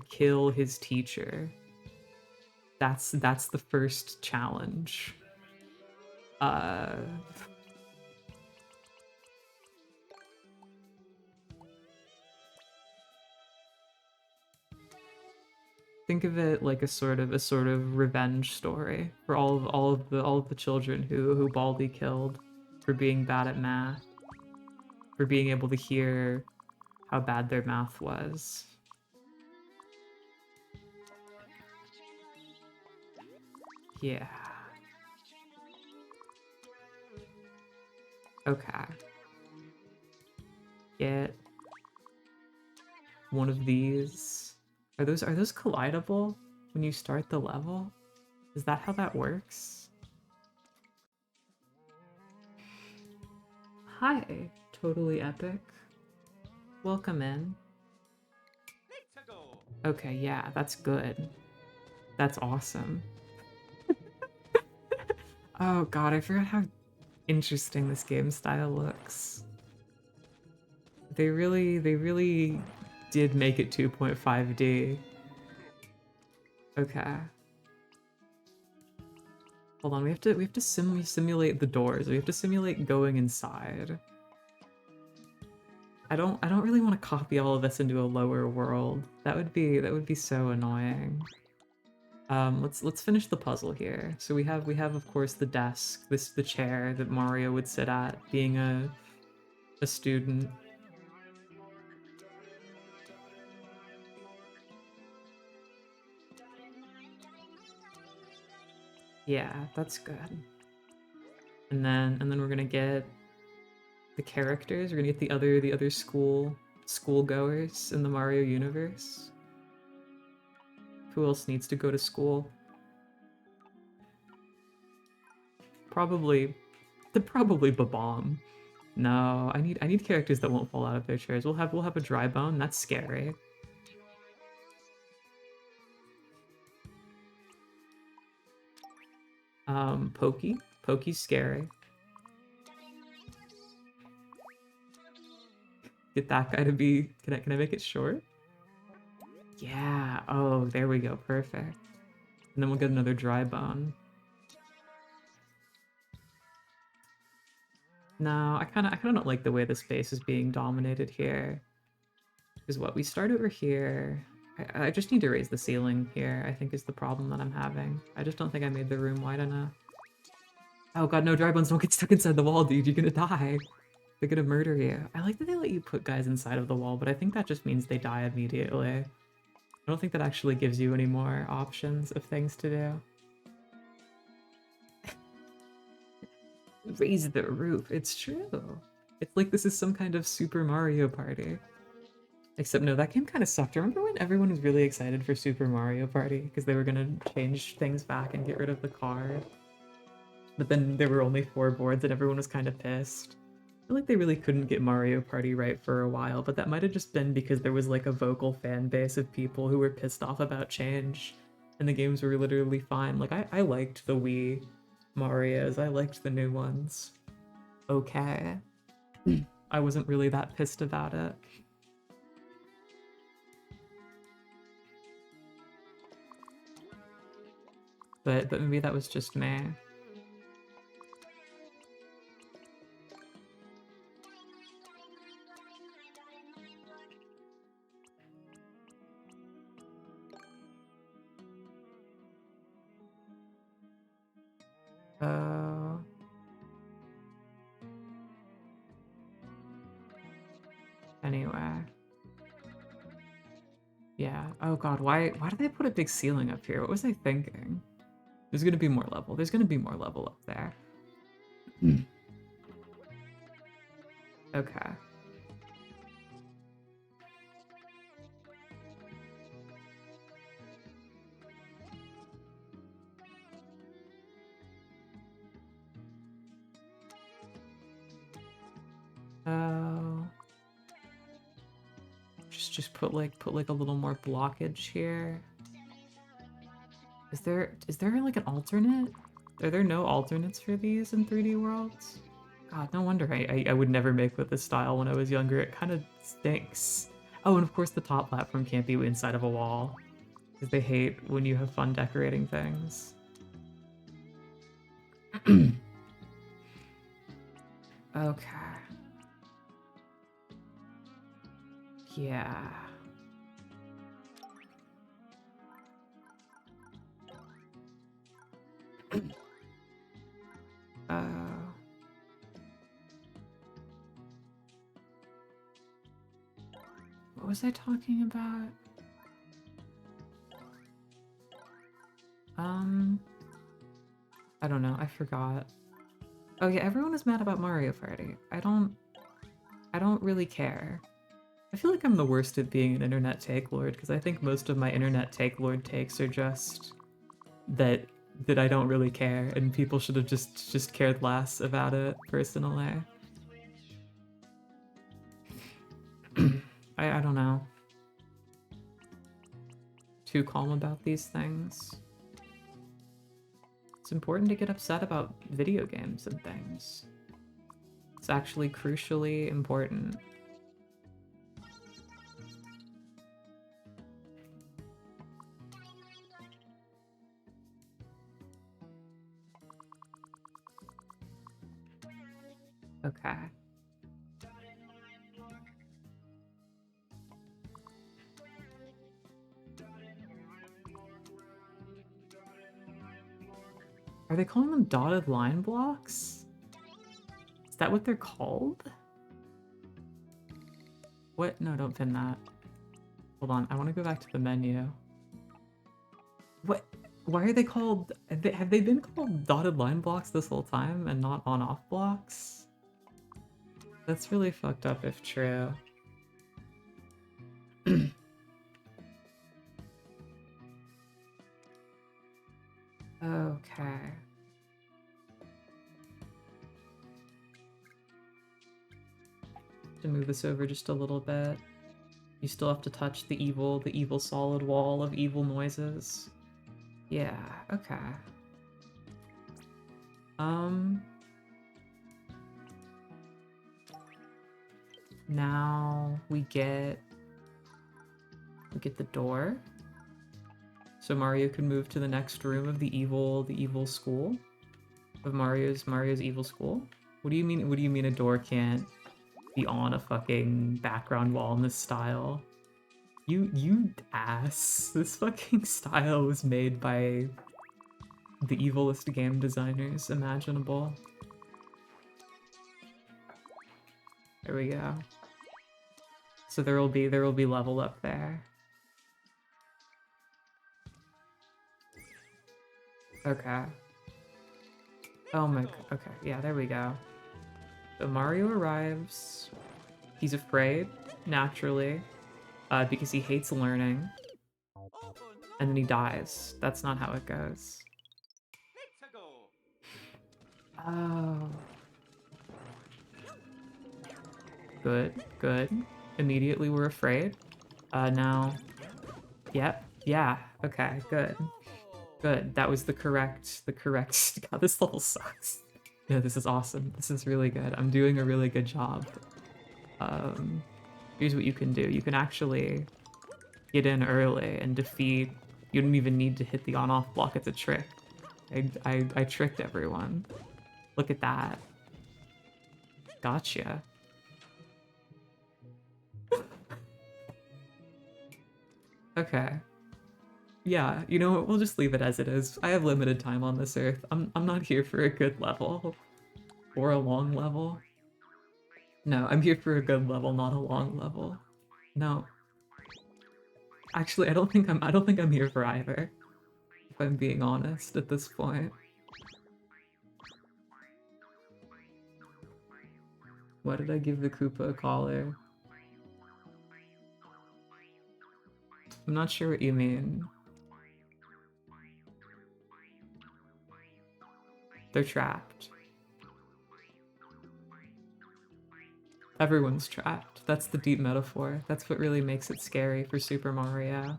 kill his teacher. That's the first challenge. think of it like a sort of revenge story for all of the children who Baldy killed for being bad at math, for being able to hear how bad their math was. Yeah. Okay. Get one of these. Are those collidable when you start the level? Is that how that works? Hi, totally epic. Welcome in. Okay, yeah, that's good. That's awesome. Oh god, I forgot how interesting this game style looks. They really did make it 2.5D. Okay. Hold on, we have to simulate the doors. We have to simulate going inside. I don't really want to copy all of this into a lower world. That would be so annoying. Let's finish the puzzle here. So we have of course the desk, the chair that Mario would sit at, being a student. Yeah, that's good. And then we're gonna get the characters. We're gonna get the other schoolgoers in the Mario universe. Who else needs to go to school? Probably, probably Babam. No, I need characters that won't fall out of their chairs. We'll have a dry bone. That's scary. Pokey. Pokey's scary. Get that guy to be. Can I make it short? Yeah. Oh, there we go. Perfect. And then we'll get another dry bone. No, I kind of don't like the way the space is being dominated here. Is what we start over here. I just need to raise the ceiling here, I think is the problem that I'm having. I just don't think I made the room wide enough. Oh god, no, dry bones, don't get stuck inside the wall, dude. You're gonna die. They're gonna murder you. I like that they let you put guys inside of the wall, but I think that just means they die immediately. I don't think that actually gives you any more options of things to do. Raise the roof. It's true. It's like this is some kind of Super Mario Party. Except no, that game kind of sucked. Remember when everyone was really excited for Super Mario Party because they were gonna change things back and get rid of the card? But then there were only 4 boards and everyone was kind of pissed. I feel like they really couldn't get Mario Party right for a while, but that might have just been because there was like a vocal fan base of people who were pissed off about change, and the games were literally fine. Like I liked the Wii Marios, I liked the new ones. Okay. I wasn't really that pissed about it. But maybe that was just me. Uh, anyway. Yeah. Oh god, why did they put a big ceiling up here? What was I thinking? There's gonna be more level. There's gonna be more level up there. Okay. Oh. Just put like a little more blockage here. Is there like an alternate? Are there no alternates for these in 3D worlds? God, no wonder I would never make with this style when I was younger. It kind of stinks. Oh, and of course the top platform can't be inside of a wall, because they hate when you have fun decorating things. Okay. Yeah. What was I talking about? I don't know, I forgot. Oh yeah, everyone is mad about Mario Party. I don't really care. I feel like I'm the worst at being an internet take lord, because I think most of my internet take lord takes are just that I don't really care, and people should have just cared less about it personally. I don't know. Too calm about these things. It's important to get upset about video games and things. It's actually crucially important. Okay. Are they calling them dotted line blocks? Is that what they're called? What? No, don't pin that. Hold on, I want to go back to the menu. What? Why are they called... Have they been called dotted line blocks this whole time and not on-off blocks? That's really fucked up if true. Okay. To move this over just a little bit. You still have to touch the evil solid wall of evil noises. Yeah, okay. Now we get the door. So Mario can move to the next room of the evil school. Of Mario's evil school. What do you mean a door can't be on a fucking background wall in this style? You ass. This fucking style was made by the evilest game designers imaginable. There we go. So there will be level up there. Okay. Oh my, okay, yeah, there we go. So Mario arrives. He's afraid, naturally, because he hates learning. And then he dies. That's not how it goes. Oh. Good, good. Immediately we're afraid. Now... Yep, yeah, okay, good. Good, that was the correct... God, this level sucks. Yeah, this is awesome. This is really good. I'm doing a really good job. Here's what you can do. You can actually get in early and defeat... You don't even need to hit the on-off block. It's a trick. I tricked everyone. Look at that. Gotcha. Okay. Yeah, you know what? We'll just leave it as it is. I have limited time on this earth. I'm not here for a good level. Or a long level. No, I'm here for a good level, not a long level. No. Actually, I don't think I'm here for either. If I'm being honest at this point. Why did I give the Koopa a collar? I'm not sure what you mean. They're trapped. Everyone's trapped. That's the deep metaphor. That's what really makes it scary for Super Mario.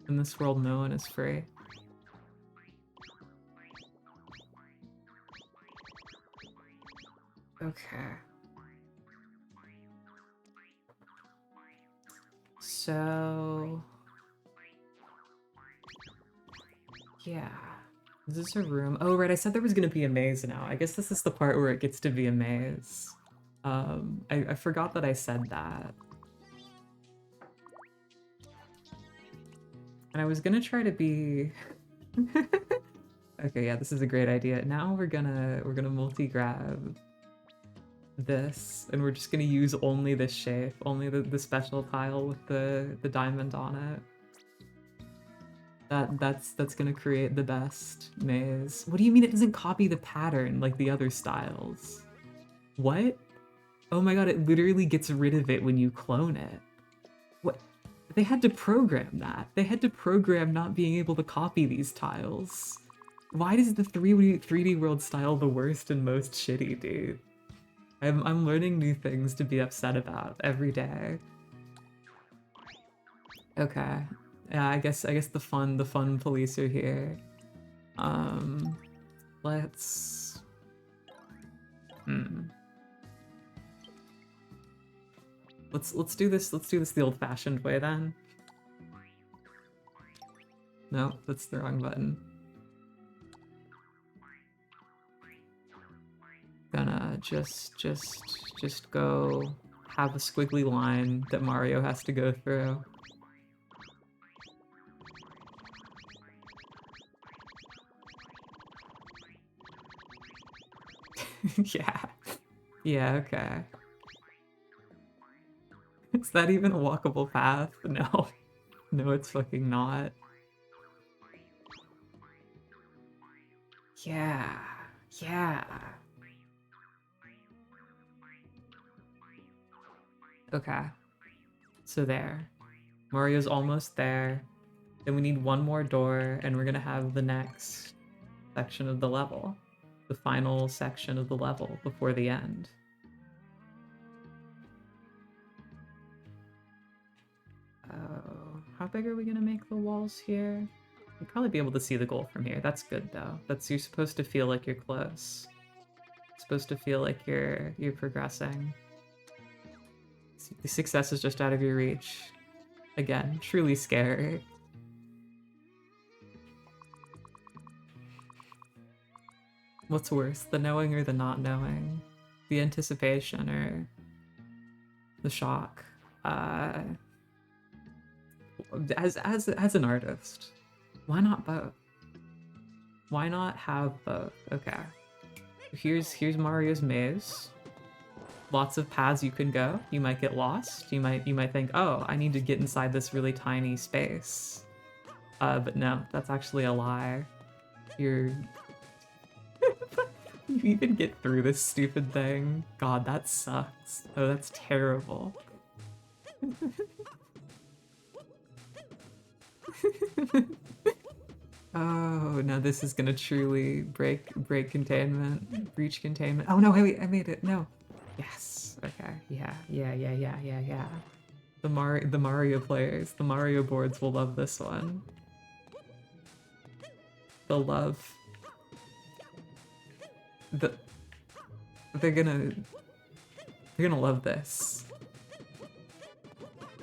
In this world, no one is free. Okay. So... Yeah. Is this a room? Oh, right, I said there was gonna be a maze now. I guess this is the part where it gets to be a maze. I forgot that I said that. And I was gonna try to be... Okay, yeah, this is a great idea. Now we're gonna multi-grab this, and we're just gonna use only this shape, only the special tile with the diamond on it. That's gonna create the best maze. What do you mean it doesn't copy the pattern like the other styles? What? Oh my god, it literally gets rid of it when you clone it. What? They had to program that. They had to program not being able to copy these tiles. Why does the 3D world style the worst and most shitty, dude? I'm learning new things to be upset about every day. Okay. Yeah, I guess the fun police are here. Let's Let's do this the old-fashioned way then. No, that's the wrong button. Gonna just go have a squiggly line that Mario has to go through. Yeah. Yeah, okay. Is that even a walkable path? No. No, it's fucking not. Yeah. Yeah. Okay. So there. Mario's almost there. Then we need one more door, and we're gonna have the next section of the level. The final section of the level before the end. Oh, how big are we gonna make the walls here? You'll probably be able to see the goal from here. That's good though. You're supposed to feel like you're close. You're supposed to feel like you're progressing. The success is just out of your reach. Again, truly scary. What's worse, the knowing or the not knowing? The anticipation or the shock? As an artist, why not both? Why not have both? Okay. Here's Mario's maze. Lots of paths you can go. You might get lost. You might think, oh, I need to get inside this really tiny space. But no, that's actually a lie. You even get through this stupid thing. God, that sucks. Oh, that's terrible. Oh, no, this is gonna truly break containment, breach containment. Oh no, wait, I made it. No. Yes. Okay. Yeah. The Mario players, the Mario boards will love this one. They'll love they're gonna love this.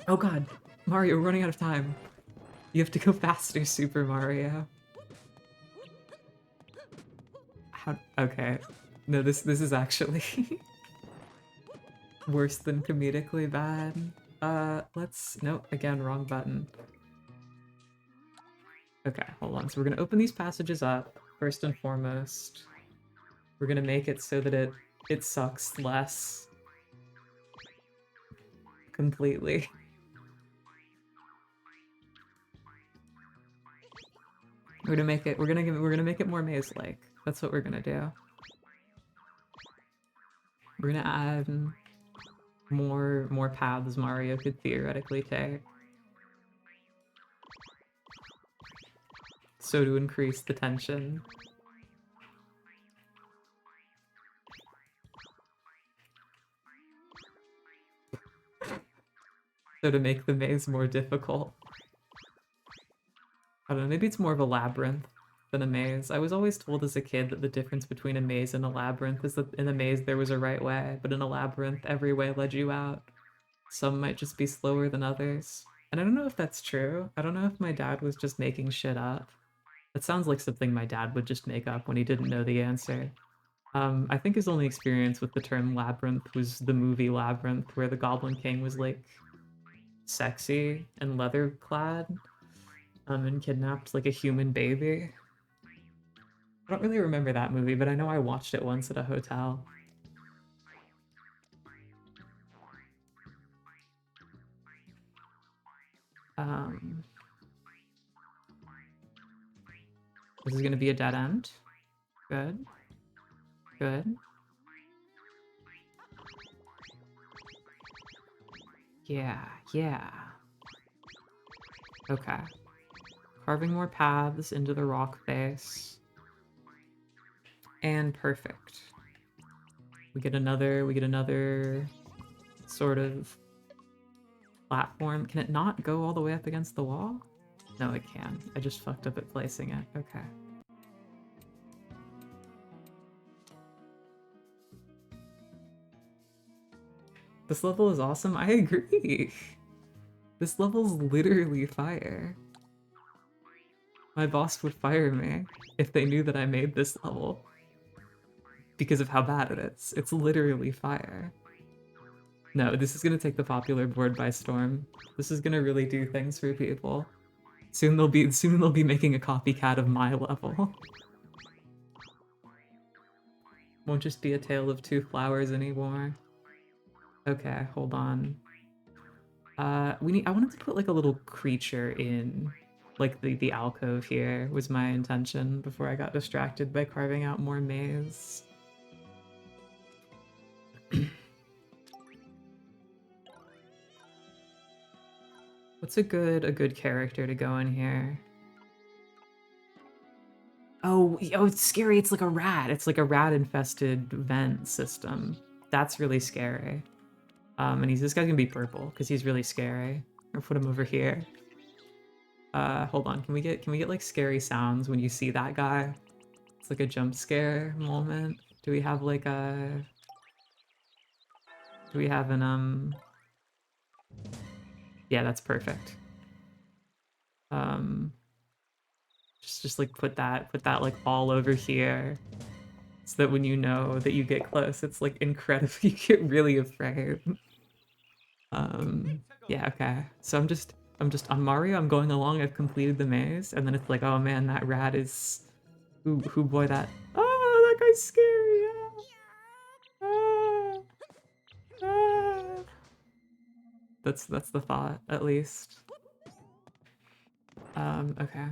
Oh god, Mario, we're running out of time. You have to go faster, Super Mario. Okay. No, this is actually worse than comedically bad. Nope, again, wrong button. Okay, hold on. So we're gonna open these passages up, first and foremost. We're gonna make it so that it sucks less. Completely. We're gonna make it more maze-like. That's what we're gonna do. We're gonna add more paths Mario could theoretically take. So to increase the tension. So to make the maze more difficult. I don't know, maybe it's more of a labyrinth than a maze. I was always told as a kid that the difference between a maze and a labyrinth is that in a maze there was a right way, but in a labyrinth every way led you out. Some might just be slower than others. And I don't know if that's true. I don't know if my dad was just making shit up. That sounds like something my dad would just make up when he didn't know the answer. I think his only experience with the term labyrinth was the movie Labyrinth, where the Goblin King was like sexy and leather clad. and kidnapped like a human baby. I don't really remember that movie, but I know I watched it once at a hotel. Um, this is gonna be a dead end. Good. Good. Yeah, yeah. Okay. Carving more paths into the rock face. And perfect. We get another sort of platform. Can it not go all the way up against the wall? No, it can. I just fucked up at placing it. Okay. This level is awesome. I agree. This level's literally fire. My boss would fire me if they knew that I made this level because of how bad it is. It's literally fire. No, this is gonna take the popular board by storm. This is gonna really do things for people. Soon they'll be making a copycat of my level. Won't just be a tale of two flowers anymore. Okay, hold on. I wanted to put like a little creature in like the alcove here was my intention before I got distracted by carving out more maze. What's a good character to go in here? Oh, it's scary. It's like a rat. It's like a rat-infested vent system. That's really scary. And this guy's gonna be purple because he's really scary. Or put him over here. Hold on. Can we get like scary sounds when you see that guy? It's like a jump scare moment. Do we have like a? Do we have an Yeah, that's perfect. Just like put that like all over here, so that when you know that you get close, it's like incredible. You get really afraid. Yeah, okay. So I'm just on Mario. I'm going along. I've completed the maze, and then it's like, oh man, that rat is. Who boy that? Oh, that guy's scary. Ah, ah. That's the thought, at least. Okay.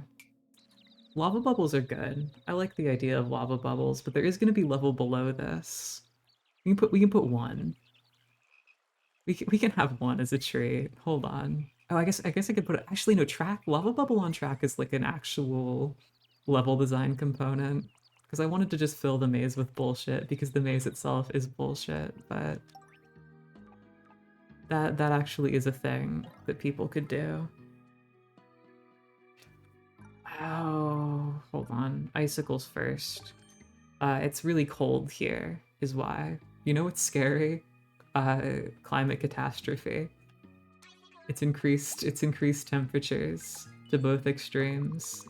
Lava bubbles are good. I like the idea of lava bubbles, but there is going to be level below this. We can put one. We can have one as a trait. Hold on. Oh, I guess I could put it. Actually, no, track lava bubble on track is like an actual level design component. Because I wanted to just fill the maze with bullshit because the maze itself is bullshit, but that actually is a thing that people could do. Oh, hold on. Icicles first. It's really cold here, is why. You know what's scary? Climate catastrophe. It's increased temperatures to both extremes.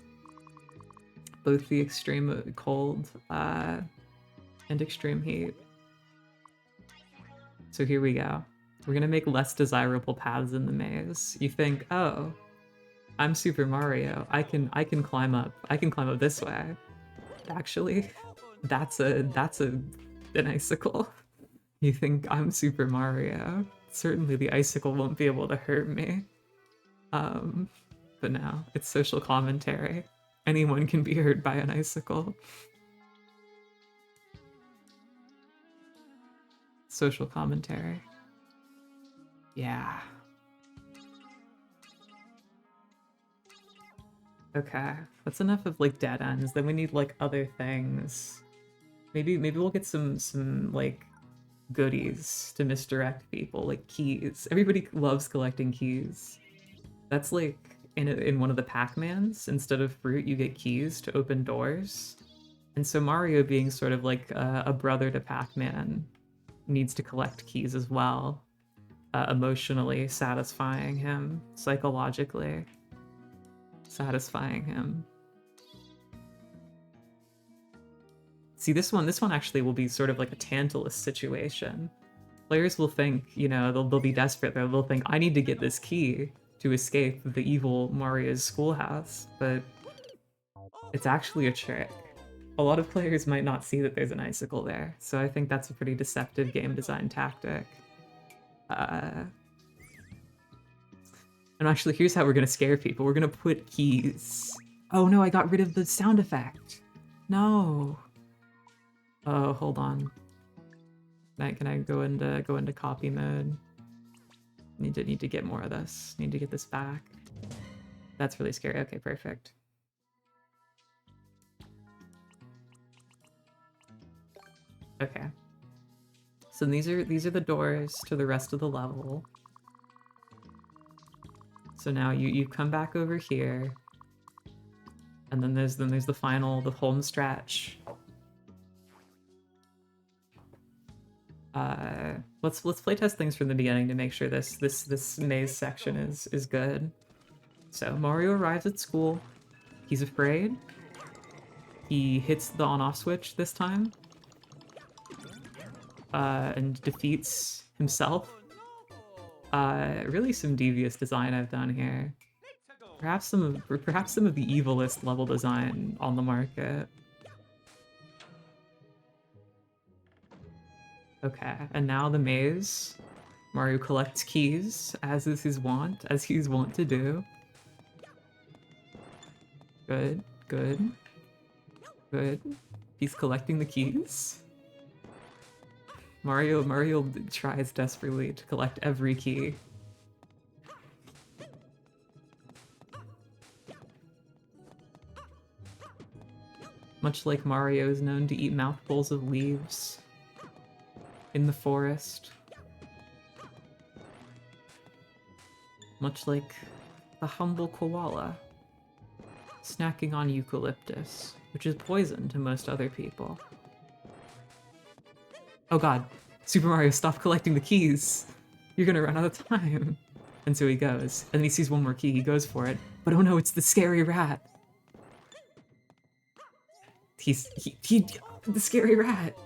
Both the extreme cold and extreme heat. So here we go. We're gonna make less desirable paths in the maze. You think, oh, I'm Super Mario. I can climb up. I can climb up this way. Actually, that's an icicle. You think I'm Super Mario? Certainly the icicle won't be able to hurt me. But no, it's social commentary. Anyone can be hurt by an icicle. Social commentary. Yeah. Okay, that's enough of like dead ends. Then we need like other things. Maybe we'll get some like goodies to misdirect people, like keys. Everybody loves collecting keys. That's like in one of the Pac-Mans, instead of fruit, you get keys to open doors. And so Mario, being sort of like a brother to Pac-Man, needs to collect keys as well, emotionally satisfying him, psychologically satisfying him. See, this one actually will be sort of like a Tantalus situation. Players will think, you know, they'll be desperate. They'll think, I need to get this key to escape the evil Mario's schoolhouse, but it's actually a trick. A lot of players might not see that there's an icicle there, so I think that's a pretty deceptive game design tactic. And actually, here's how we're gonna scare people. We're gonna put keys. Oh no, I got rid of the sound effect. No. Oh, hold on. Can I go into copy mode? Need to get more of this. Need to get this back. That's really scary. Okay, perfect. Okay. So these are the doors to the rest of the level. So now you come back over here. And then there's the home stretch. Let's playtest things from the beginning to make sure this maze section is good. So Mario arrives at school. He's afraid. He hits the on-off switch this time. And defeats himself. Really some devious design I've done here. Perhaps some of the evilest level design on the market. Okay, and now the maze. Mario collects keys, as he's wont to do. Good, good, good. He's collecting the keys. Mario tries desperately to collect every key. Much like Mario is known to eat mouthfuls of leaves in the forest. Much like the humble koala snacking on eucalyptus, which is poison to most other people. Oh god, Super Mario, stop collecting the keys! You're gonna run out of time! And so he goes, and he sees one more key, he goes for it, but oh no, it's the scary rat! The scary rat!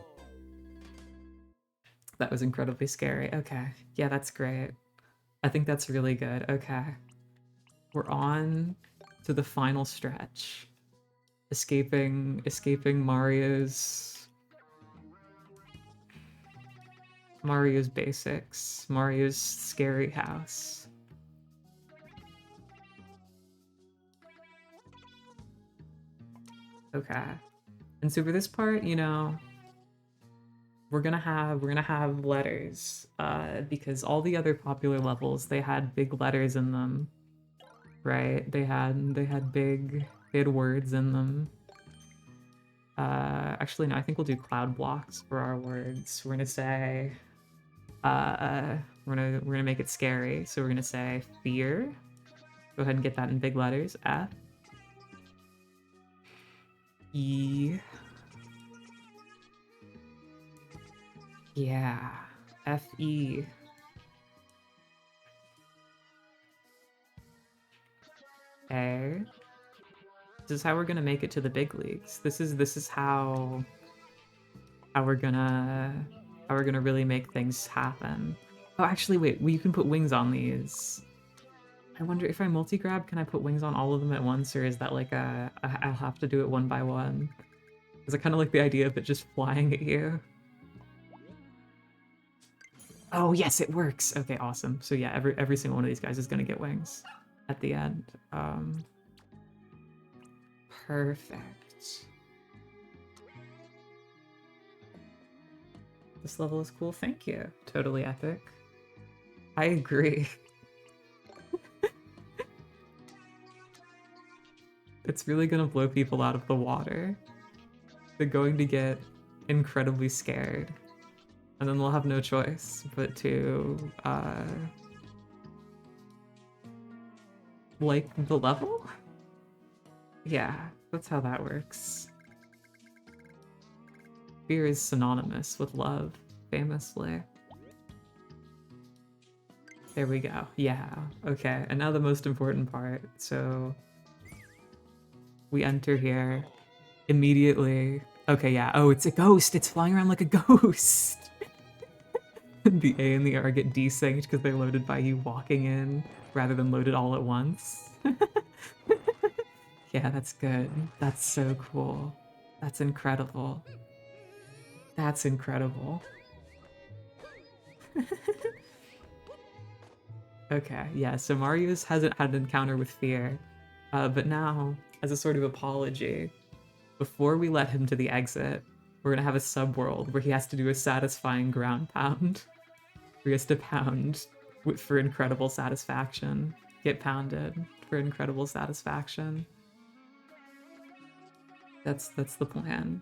That was incredibly scary. Okay, yeah, that's great. I think that's really good. Okay. We're on to the final stretch. Escaping Mario's basics. Mario's scary house. Okay. And so for this part, you know, we're gonna have letters, because all the other popular levels, they had big letters in them, right? They had words in them. Actually, no, I think we'll do cloud blocks for our words. We're gonna say, we're gonna make it scary. So we're gonna say fear. Go ahead and get that in big letters. F. E. Yeah. F-E. A. This is how we're gonna make it to the big leagues. This is how we're gonna really make things happen. Oh, actually, wait. You can put wings on these. I wonder if I multi-grab, can I put wings on all of them at once, or is that like I'll have to do it one by one? Because I kind of like the idea of it just flying at you. Oh yes, it works. Okay, awesome. So yeah, every single one of these guys is gonna get wings at the end. Perfect. This level is cool. Thank you. Totally epic. I agree. It's really gonna blow people out of the water. They're going to get incredibly scared. And then they'll have no choice but to, like the level? Yeah, that's how that works. Fear is synonymous with love, famously. There we go. Yeah, okay. And now the most important part. So we enter here immediately. Okay, yeah. Oh, it's a ghost. It's flying around like a ghost. The A and the R get desynced because they're loaded by you walking in rather than loaded all at once. Yeah, that's good. That's so cool. That's incredible. That's incredible. Okay, yeah, so Marius hasn't had an encounter with fear, but now, as a sort of apology, before we let him to the exit, we're gonna have a subworld where he has to do a satisfying ground pound. Where he has to pound for incredible satisfaction. Get pounded for incredible satisfaction. That's the plan.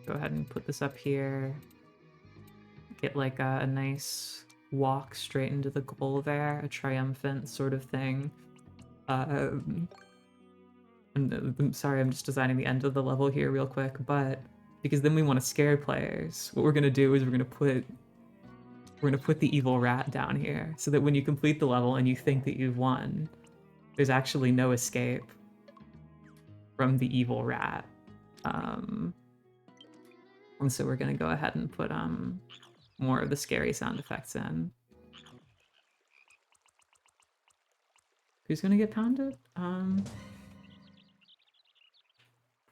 Go ahead and put this up here. Get like a nice walk straight into the goal there, a triumphant sort of thing. I'm sorry, I'm just designing the end of the level here real quick, but because then we want to scare players, what we're gonna do is we're gonna put the evil rat down here so that when you complete the level and you think that you've won, there's actually no escape from the evil rat. And so we're gonna go ahead and put more of the scary sound effects in. Who's gonna get pounded?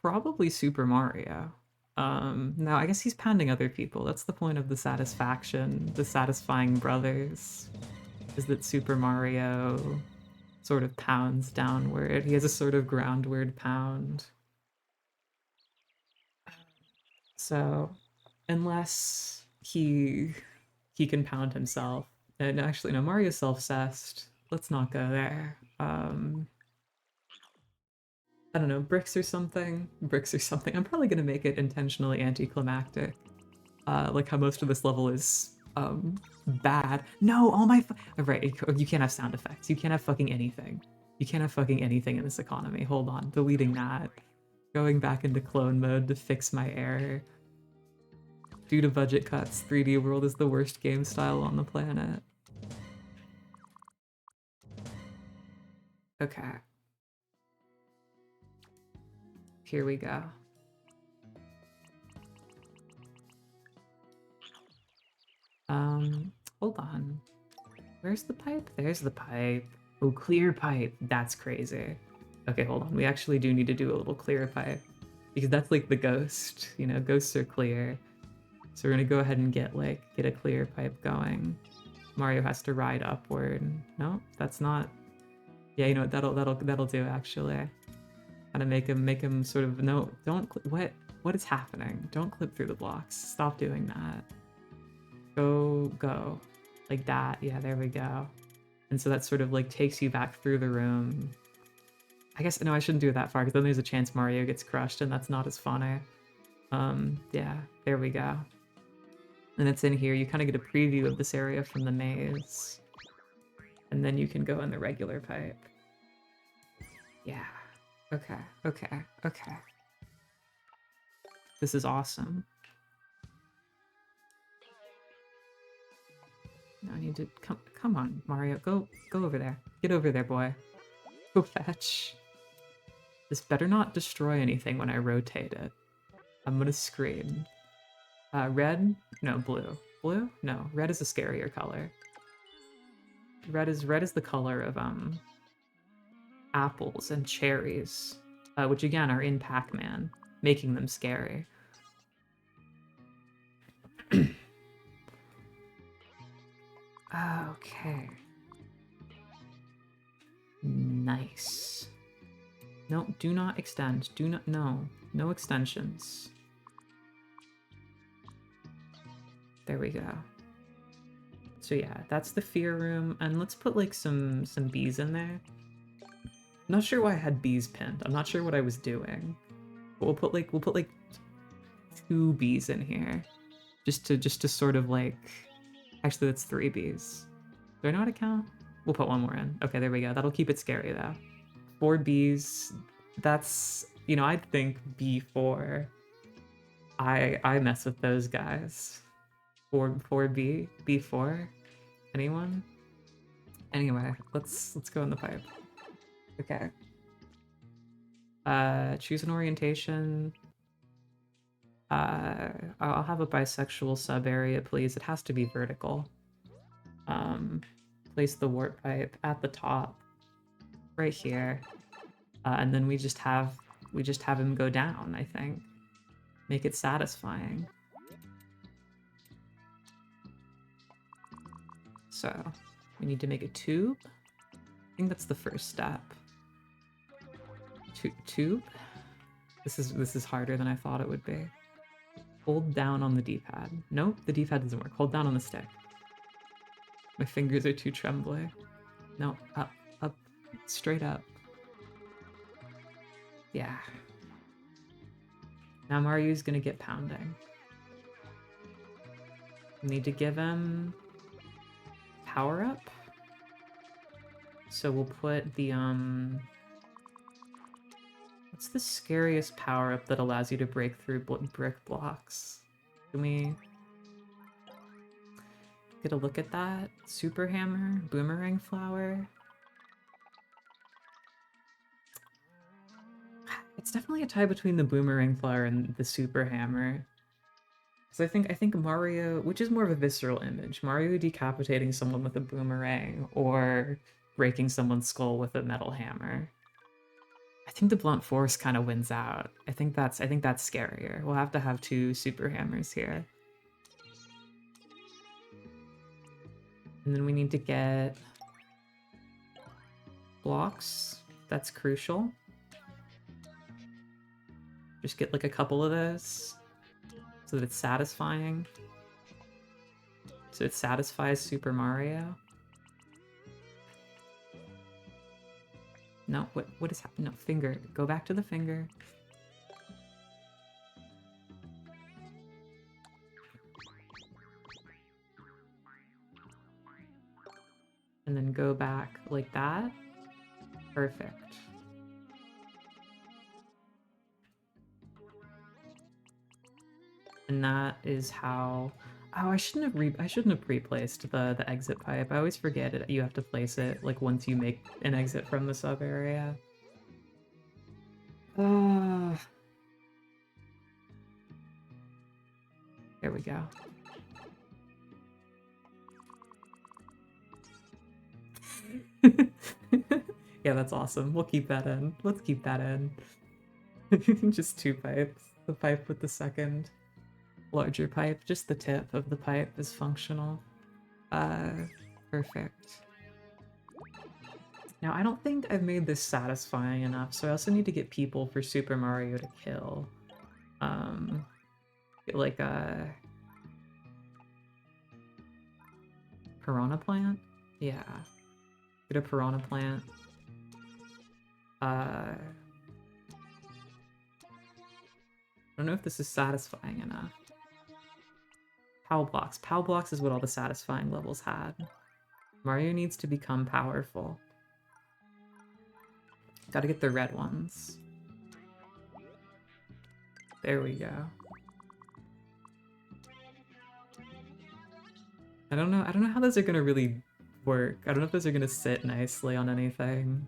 Probably Super Mario. No, I guess he's pounding other people. That's the point of the satisfaction, the satisfying brothers, is that Super Mario sort of pounds downward. He has a sort of groundward pound. So, unless he can pound himself, and actually no, Mario's self-cessed. Let's not go there. I don't know, bricks or something. Bricks or something. I'm probably gonna make it intentionally anticlimactic. Like how most of this level is bad. No, all my right, you can't have sound effects. You can't have fucking anything. You can't have fucking anything in this economy. Hold on, deleting that. Going back into clone mode to fix my error. Due to budget cuts, 3D World is the worst game style on the planet. Okay. Here we go. Hold on. Where's the pipe? There's the pipe. Oh, clear pipe. That's crazy. Okay, hold on. We actually do need to do a little clear pipe. Because that's like the ghost. You know, ghosts are clear. So we're gonna go ahead and get a clear pipe going. Mario has to ride upward. No, that's not. Yeah, you know what? That'll do actually. Gotta make him sort of no. Don't what is happening? Don't clip through the blocks. Stop doing that. Go like that. Yeah, there we go. And so that sort of like takes you back through the room. I guess no, I shouldn't do it that far because then there's a chance Mario gets crushed and that's not as funny. Yeah, there we go. And it's in here. You kind of get a preview of this area from the maze. And then you can go in the regular pipe. Yeah. Okay, okay, okay. This is awesome. Now I need to come on, Mario. Go over there. Get over there, boy. Go fetch. This better not destroy anything when I rotate it. I'm gonna scream. Red? No, blue. Blue? No, red is a scarier color. Red is the color of apples and cherries, which again are in Pac-Man, making them scary. Okay. Nice. No, do not extend. Do not, no extensions. There we go. So yeah, that's the fear room, and let's put like some bees in there. I'm not sure why I had bees pinned. I'm not sure what I was doing. But we'll put like 2 bees in here, just to sort of like. Actually, that's 3 bees. Do I know how to count? We'll put 1 more in. Okay, there we go. That'll keep it scary though. 4 bees. That's, you know, I'd think B4. I mess with those guys. 4B? B4? Anyone? Anyway, let's go in the pipe. Okay. Choose an orientation. I'll have a bisexual sub area, please. It has to be vertical. Place the warp pipe at the top, right here, and then we just have him go down. I think make it satisfying. So we need to make a tube. I think that's the first step. Tube. This is harder than I thought it would be. Hold down on the D-pad. Nope, the D-pad doesn't work. Hold down on the stick. My fingers are too trembly. No, up, straight up. Yeah. Now Mario's gonna get pounding. We need to give him power up. So we'll put the what's the scariest power up that allows you to break through brick blocks? Can we get a look at that? Super hammer, boomerang flower. It's definitely a tie between the boomerang flower and the super hammer. Because I think Mario, which is more of a visceral image, Mario decapitating someone with a boomerang or breaking someone's skull with a metal hammer. I think the blunt force kind of wins out. I think that's scarier. We'll have to have two super hammers here. And then we need to get blocks. That's crucial. Just get like a couple of those so that it's satisfying. So it satisfies Super Mario. No, what is happening? No, finger. Go back to the finger. And then go back like that. Perfect. And that is how... Oh, I shouldn't have pre-placed the exit pipe. I always forget it. You have to place it like once you make an exit from the sub area. There we go. Yeah, that's awesome. We'll keep that in. Let's keep that in. Just two pipes. The pipe with the second larger pipe. Just the tip of the pipe is functional. Perfect. Now, I don't think I've made this satisfying enough, so I also need to get people for Super Mario to kill. Get like a... Piranha plant? Yeah. Get a piranha plant. I don't know if this is satisfying enough. Pow blocks. Pow blocks is what all the satisfying levels had. Mario needs to become powerful. Gotta get the red ones. There we go. I don't know how those are gonna really work. I don't know if those are gonna sit nicely on anything.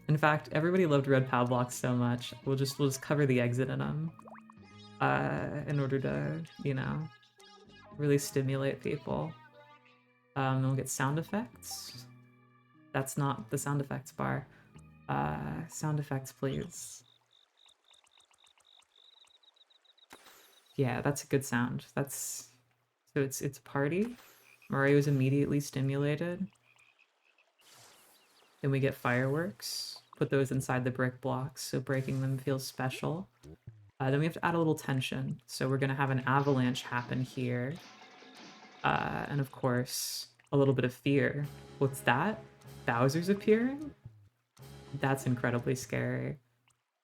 In fact, everybody loved red pow blocks so much. We'll just cover the exit in them. In order to, you know, really stimulate people. Then we'll get sound effects. That's not the sound effects bar. Sound effects, please. Yeah, that's a good sound. That's... So it's a party. Mario is immediately stimulated. Then we get fireworks. Put those inside the brick blocks, so breaking them feels special. Then we have to add a little tension. So we're gonna have an avalanche happen here. And of course, a little bit of fear. What's that? Bowser's appearing? That's incredibly scary.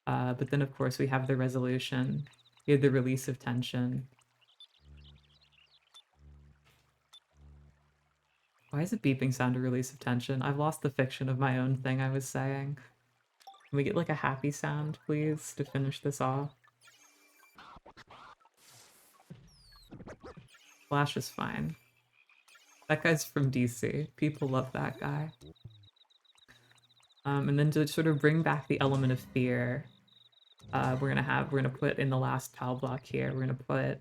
But then of course we have the resolution. We have the release of tension. Why is it beeping sound a release of tension? I've lost the fiction of my own thing I was saying. Can we get like a happy sound, please, to finish this off? Flash is fine. That guy's from DC. People love that guy. And then to sort of bring back the element of fear, we're gonna put in the last tile block here, we're gonna put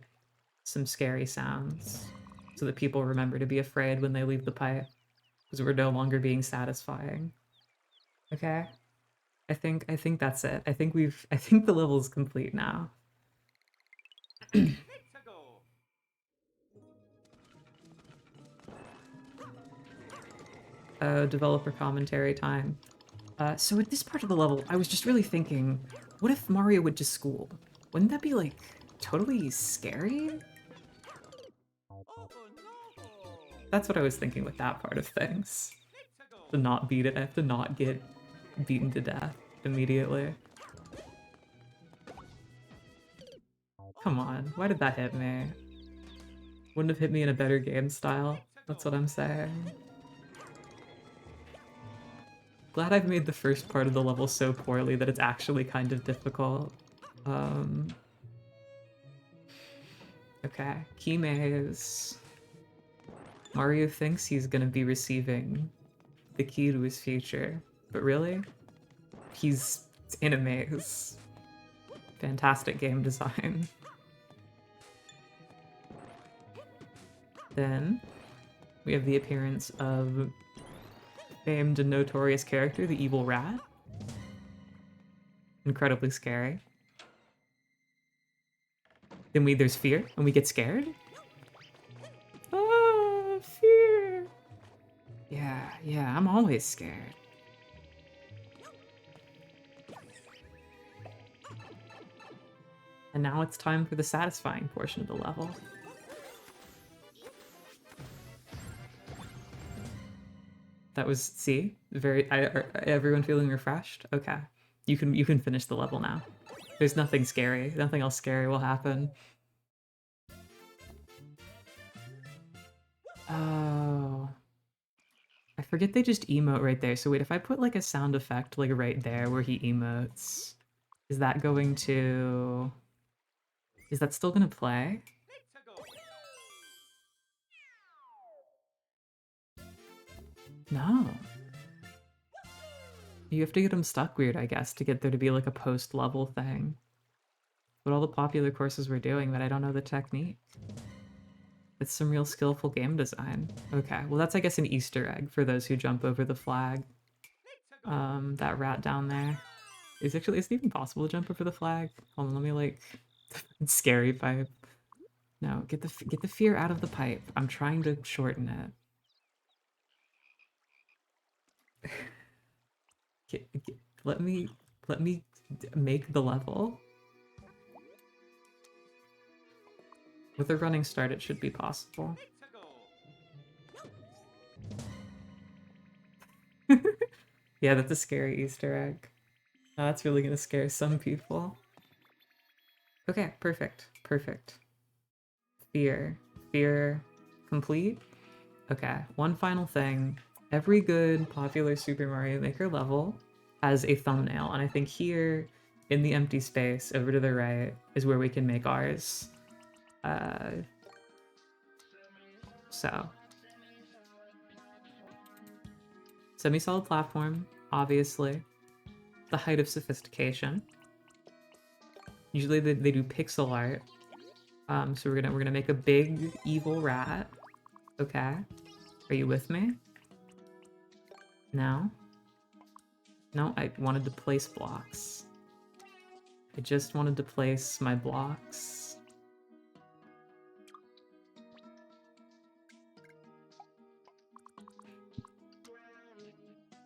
some scary sounds so that people remember to be afraid when they leave the pipe, because we're no longer being satisfying. Okay? I think that's it. I think the level's complete now. Developer commentary time. So at this part of the level, I was just really thinking, what if Mario went to school? Wouldn't that be, like, totally scary? That's what I was thinking with that part of things. To not beat it, I have to not get beaten to death immediately. Come on, why did that hit me? Wouldn't have hit me in a better game style. That's what I'm saying. Glad I've made the first part of the level so poorly that it's actually kind of difficult. Okay, key maze. Mario thinks he's gonna be receiving the key to his future, but really? He's in a maze. Fantastic game design. Then we have the appearance of famed and notorious character, the evil rat. Incredibly scary. Then there's fear, and we get scared. Ah, fear. Yeah, I'm always scared. And now it's time for the satisfying portion of the level. That was, see? Everyone feeling refreshed? Okay. You can finish the level now. There's nothing scary. Nothing else scary will happen. Oh. I forget they just emote right there. So wait, if I put like a sound effect like right there where he emotes, is that going to... Is that still gonna play? No. You have to get them stuck weird, I guess, to get there to be like a post-level thing. What all the popular courses were doing, but I don't know the technique. It's some real skillful game design. Okay, well that's I guess an Easter egg for those who jump over the flag. That rat down there. Is it even possible to jump over the flag? Hold on, let me like... Scary pipe. No, get the fear out of the pipe. I'm trying to shorten it. Let me make the level. With a running start, it should be possible. Yeah, that's a scary Easter egg. Oh, that's really gonna scare some people. Okay, perfect. Perfect. Fear. Fear complete? Okay, one final thing. Every good popular Super Mario Maker level has a thumbnail, and I think here, in the empty space over to the right, is where we can make ours. So. Semi-solid platform, obviously. The height of sophistication. Usually they do pixel art. So we're gonna make a big evil rat. Okay. Are you with me? No? No, I wanted to place blocks. I just wanted to place my blocks.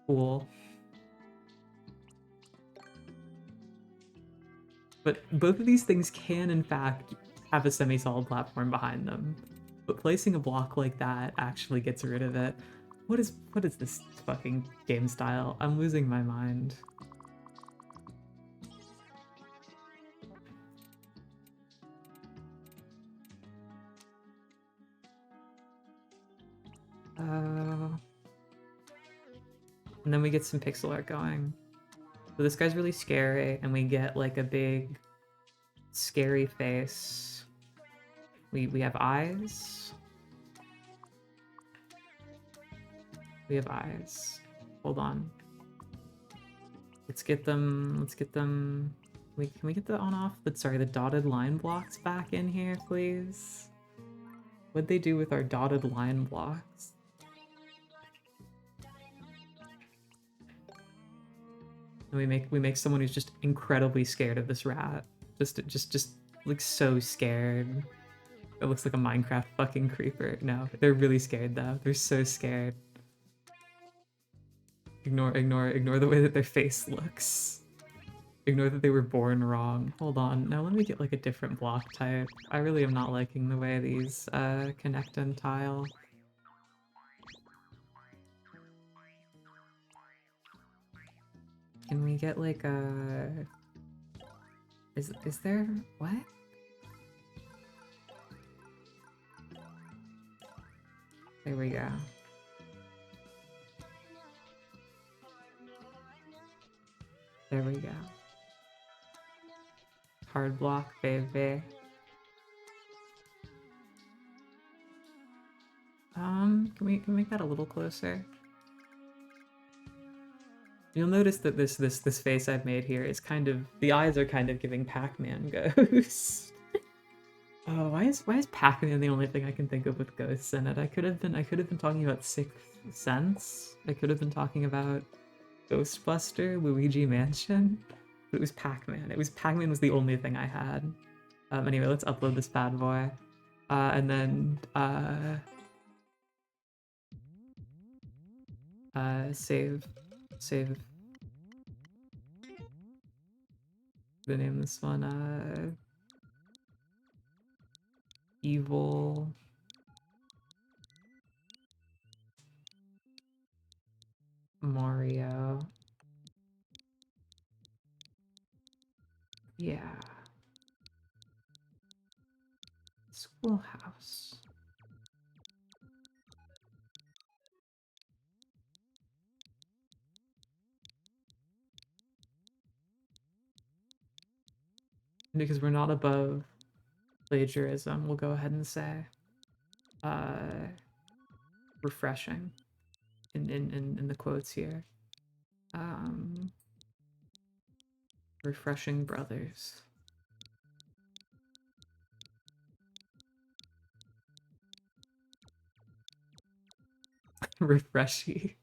Cool. But both of these things can, in fact, have a semi-solid platform behind them. But placing a block like that actually gets rid of it. What is this fucking game style? I'm losing my mind. And then we get some pixel art going. So this guy's really scary, and we get like a big scary face. We have eyes. We have eyes. Hold on. Let's get them. Let's get them. Wait, can we get the on-off? Sorry, the dotted line blocks back in here, please? What'd they do with our dotted line blocks? And we make someone who's just incredibly scared of this rat. Just like so scared. It looks like a Minecraft fucking creeper. No, they're really scared though. They're so scared. Ignore the way that their face looks. Ignore that they were born wrong. Hold on. Now let me get like a different block type. I really am not liking the way these connect and tile. Can we get like a... Is there... What? There we go. There we go. Hard block, baby. Can we make that a little closer? You'll notice that this face I've made here is kind of, the eyes are kind of giving Pac-Man ghosts. Oh, why is Pac-Man the only thing I can think of with ghosts in it? I could have been talking about Sixth Sense. I could have been talking about Ghostbuster, Luigi Mansion, but it was Pac-Man. Pac-Man was the only thing I had. Anyway, let's upload this bad boy. And then save the name of this one, Evil Mario. Yeah. Schoolhouse. Because we're not above plagiarism, we'll go ahead and say refreshing in the quotes here. Refreshing brothers. Refreshy.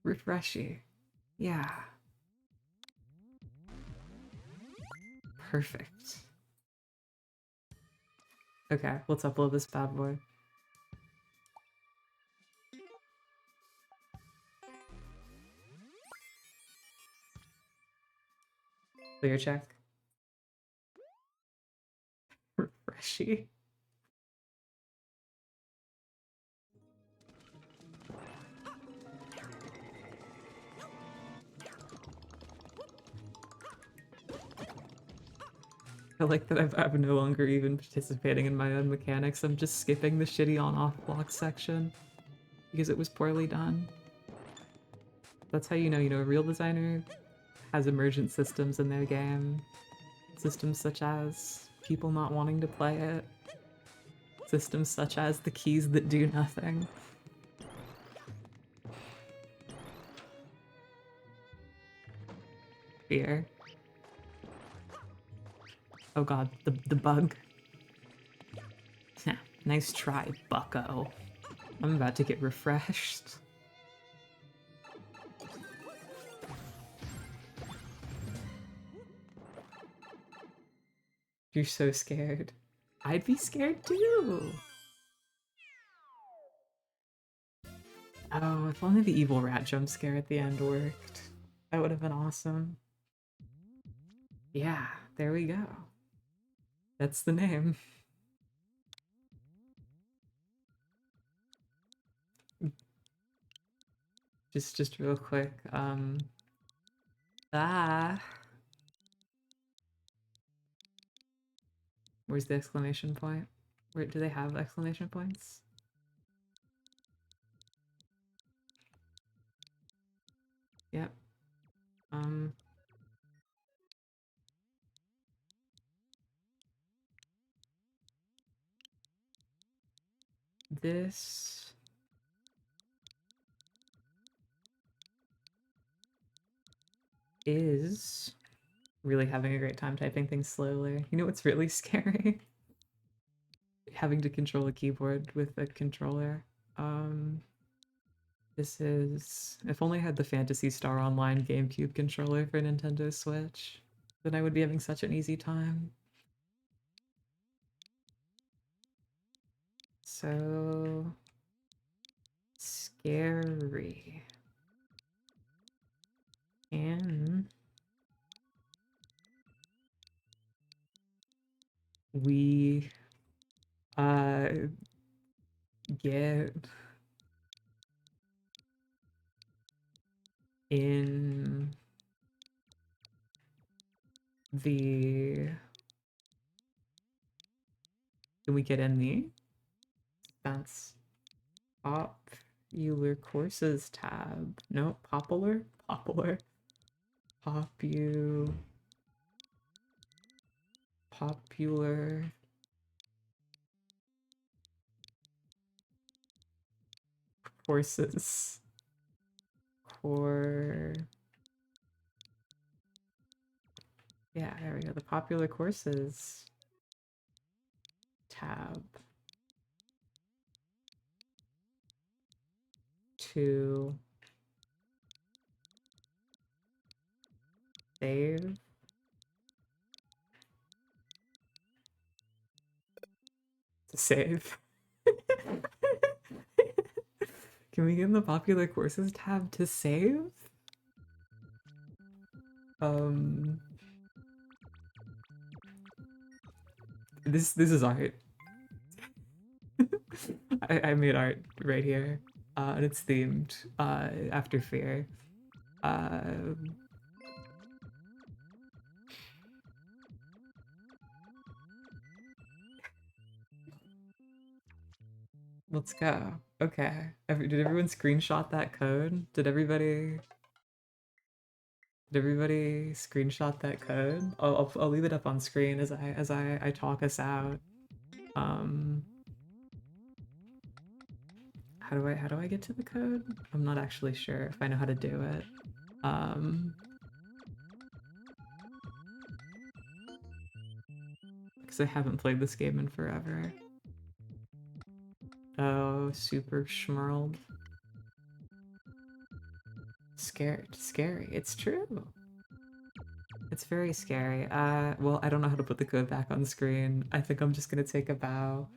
Refreshy. Yeah. Perfect. Okay, let's upload this bad boy. Clear check. Refreshy. I like that I'm no longer even participating in my own mechanics. I'm just skipping the shitty on-off block section because it was poorly done. That's how you know, a real designer has emergent systems in their game. Systems such as people not wanting to play it. Systems such as the keys that do nothing. Fear. Oh god, the bug. Nice try, bucko. I'm about to get refreshed. You're so scared. I'd be scared too. Oh, if only the evil rat jump scare at the end worked. That would have been awesome. Yeah, there we go. That's the name. Just real quick, where's the exclamation point? Where do they have exclamation points? Yep. This is really having a great time typing things slowly. You know what's really scary? Having to control a keyboard with a controller. This is... If only I had the Phantasy Star Online GameCube controller for Nintendo Switch, then I would be having such an easy time. So... scary. And... we... get... in... the... Can we get in the... That's... Popular courses tab. No, popular? Popular. Popular courses. Yeah, there we go. The popular courses tab. To save. To save. Can we get in the popular courses tab to save? This is art. I made art right here. And it's themed after Fear. Let's go. Okay. Did everyone screenshot that code? Did everybody screenshot that code? I'll leave it up on screen as I talk us out. How do I get to the code? I'm not actually sure if I know how to do it. Because I haven't played this game in forever. Oh, super schmurled. Scary. It's true. It's very scary. Well, I don't know how to put the code back on screen. I think I'm just gonna take a bow.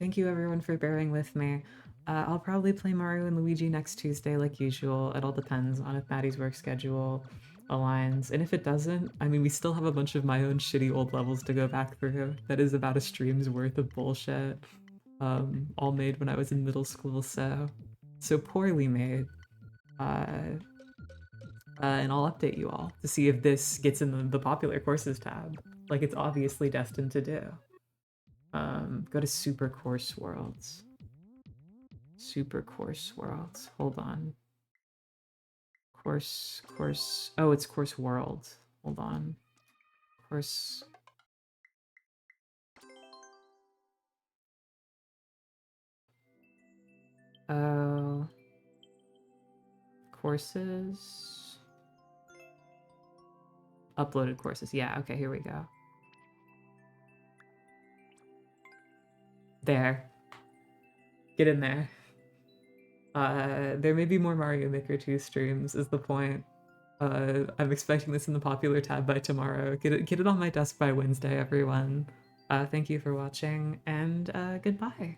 Thank you everyone for bearing with me. I'll probably play Mario and Luigi next Tuesday like usual. It all depends on if Maddie's work schedule aligns. And if it doesn't, I mean, we still have a bunch of my own shitty old levels to go back through. That is about a stream's worth of bullshit. All made when I was in middle school, so poorly made. And I'll update you all to see if this gets in the popular courses tab, like it's obviously destined to do. Go to Super Course Worlds. Super Course Worlds. Hold on. Course. Oh, it's Course World. Hold on. Course. Oh. Courses. Uploaded courses. Yeah, okay, here we go. There. Get in there. There may be more Mario Maker 2 streams, is the point. I'm expecting this in the popular tab by tomorrow. Get it on my desk by Wednesday, everyone. Thank you for watching, and goodbye.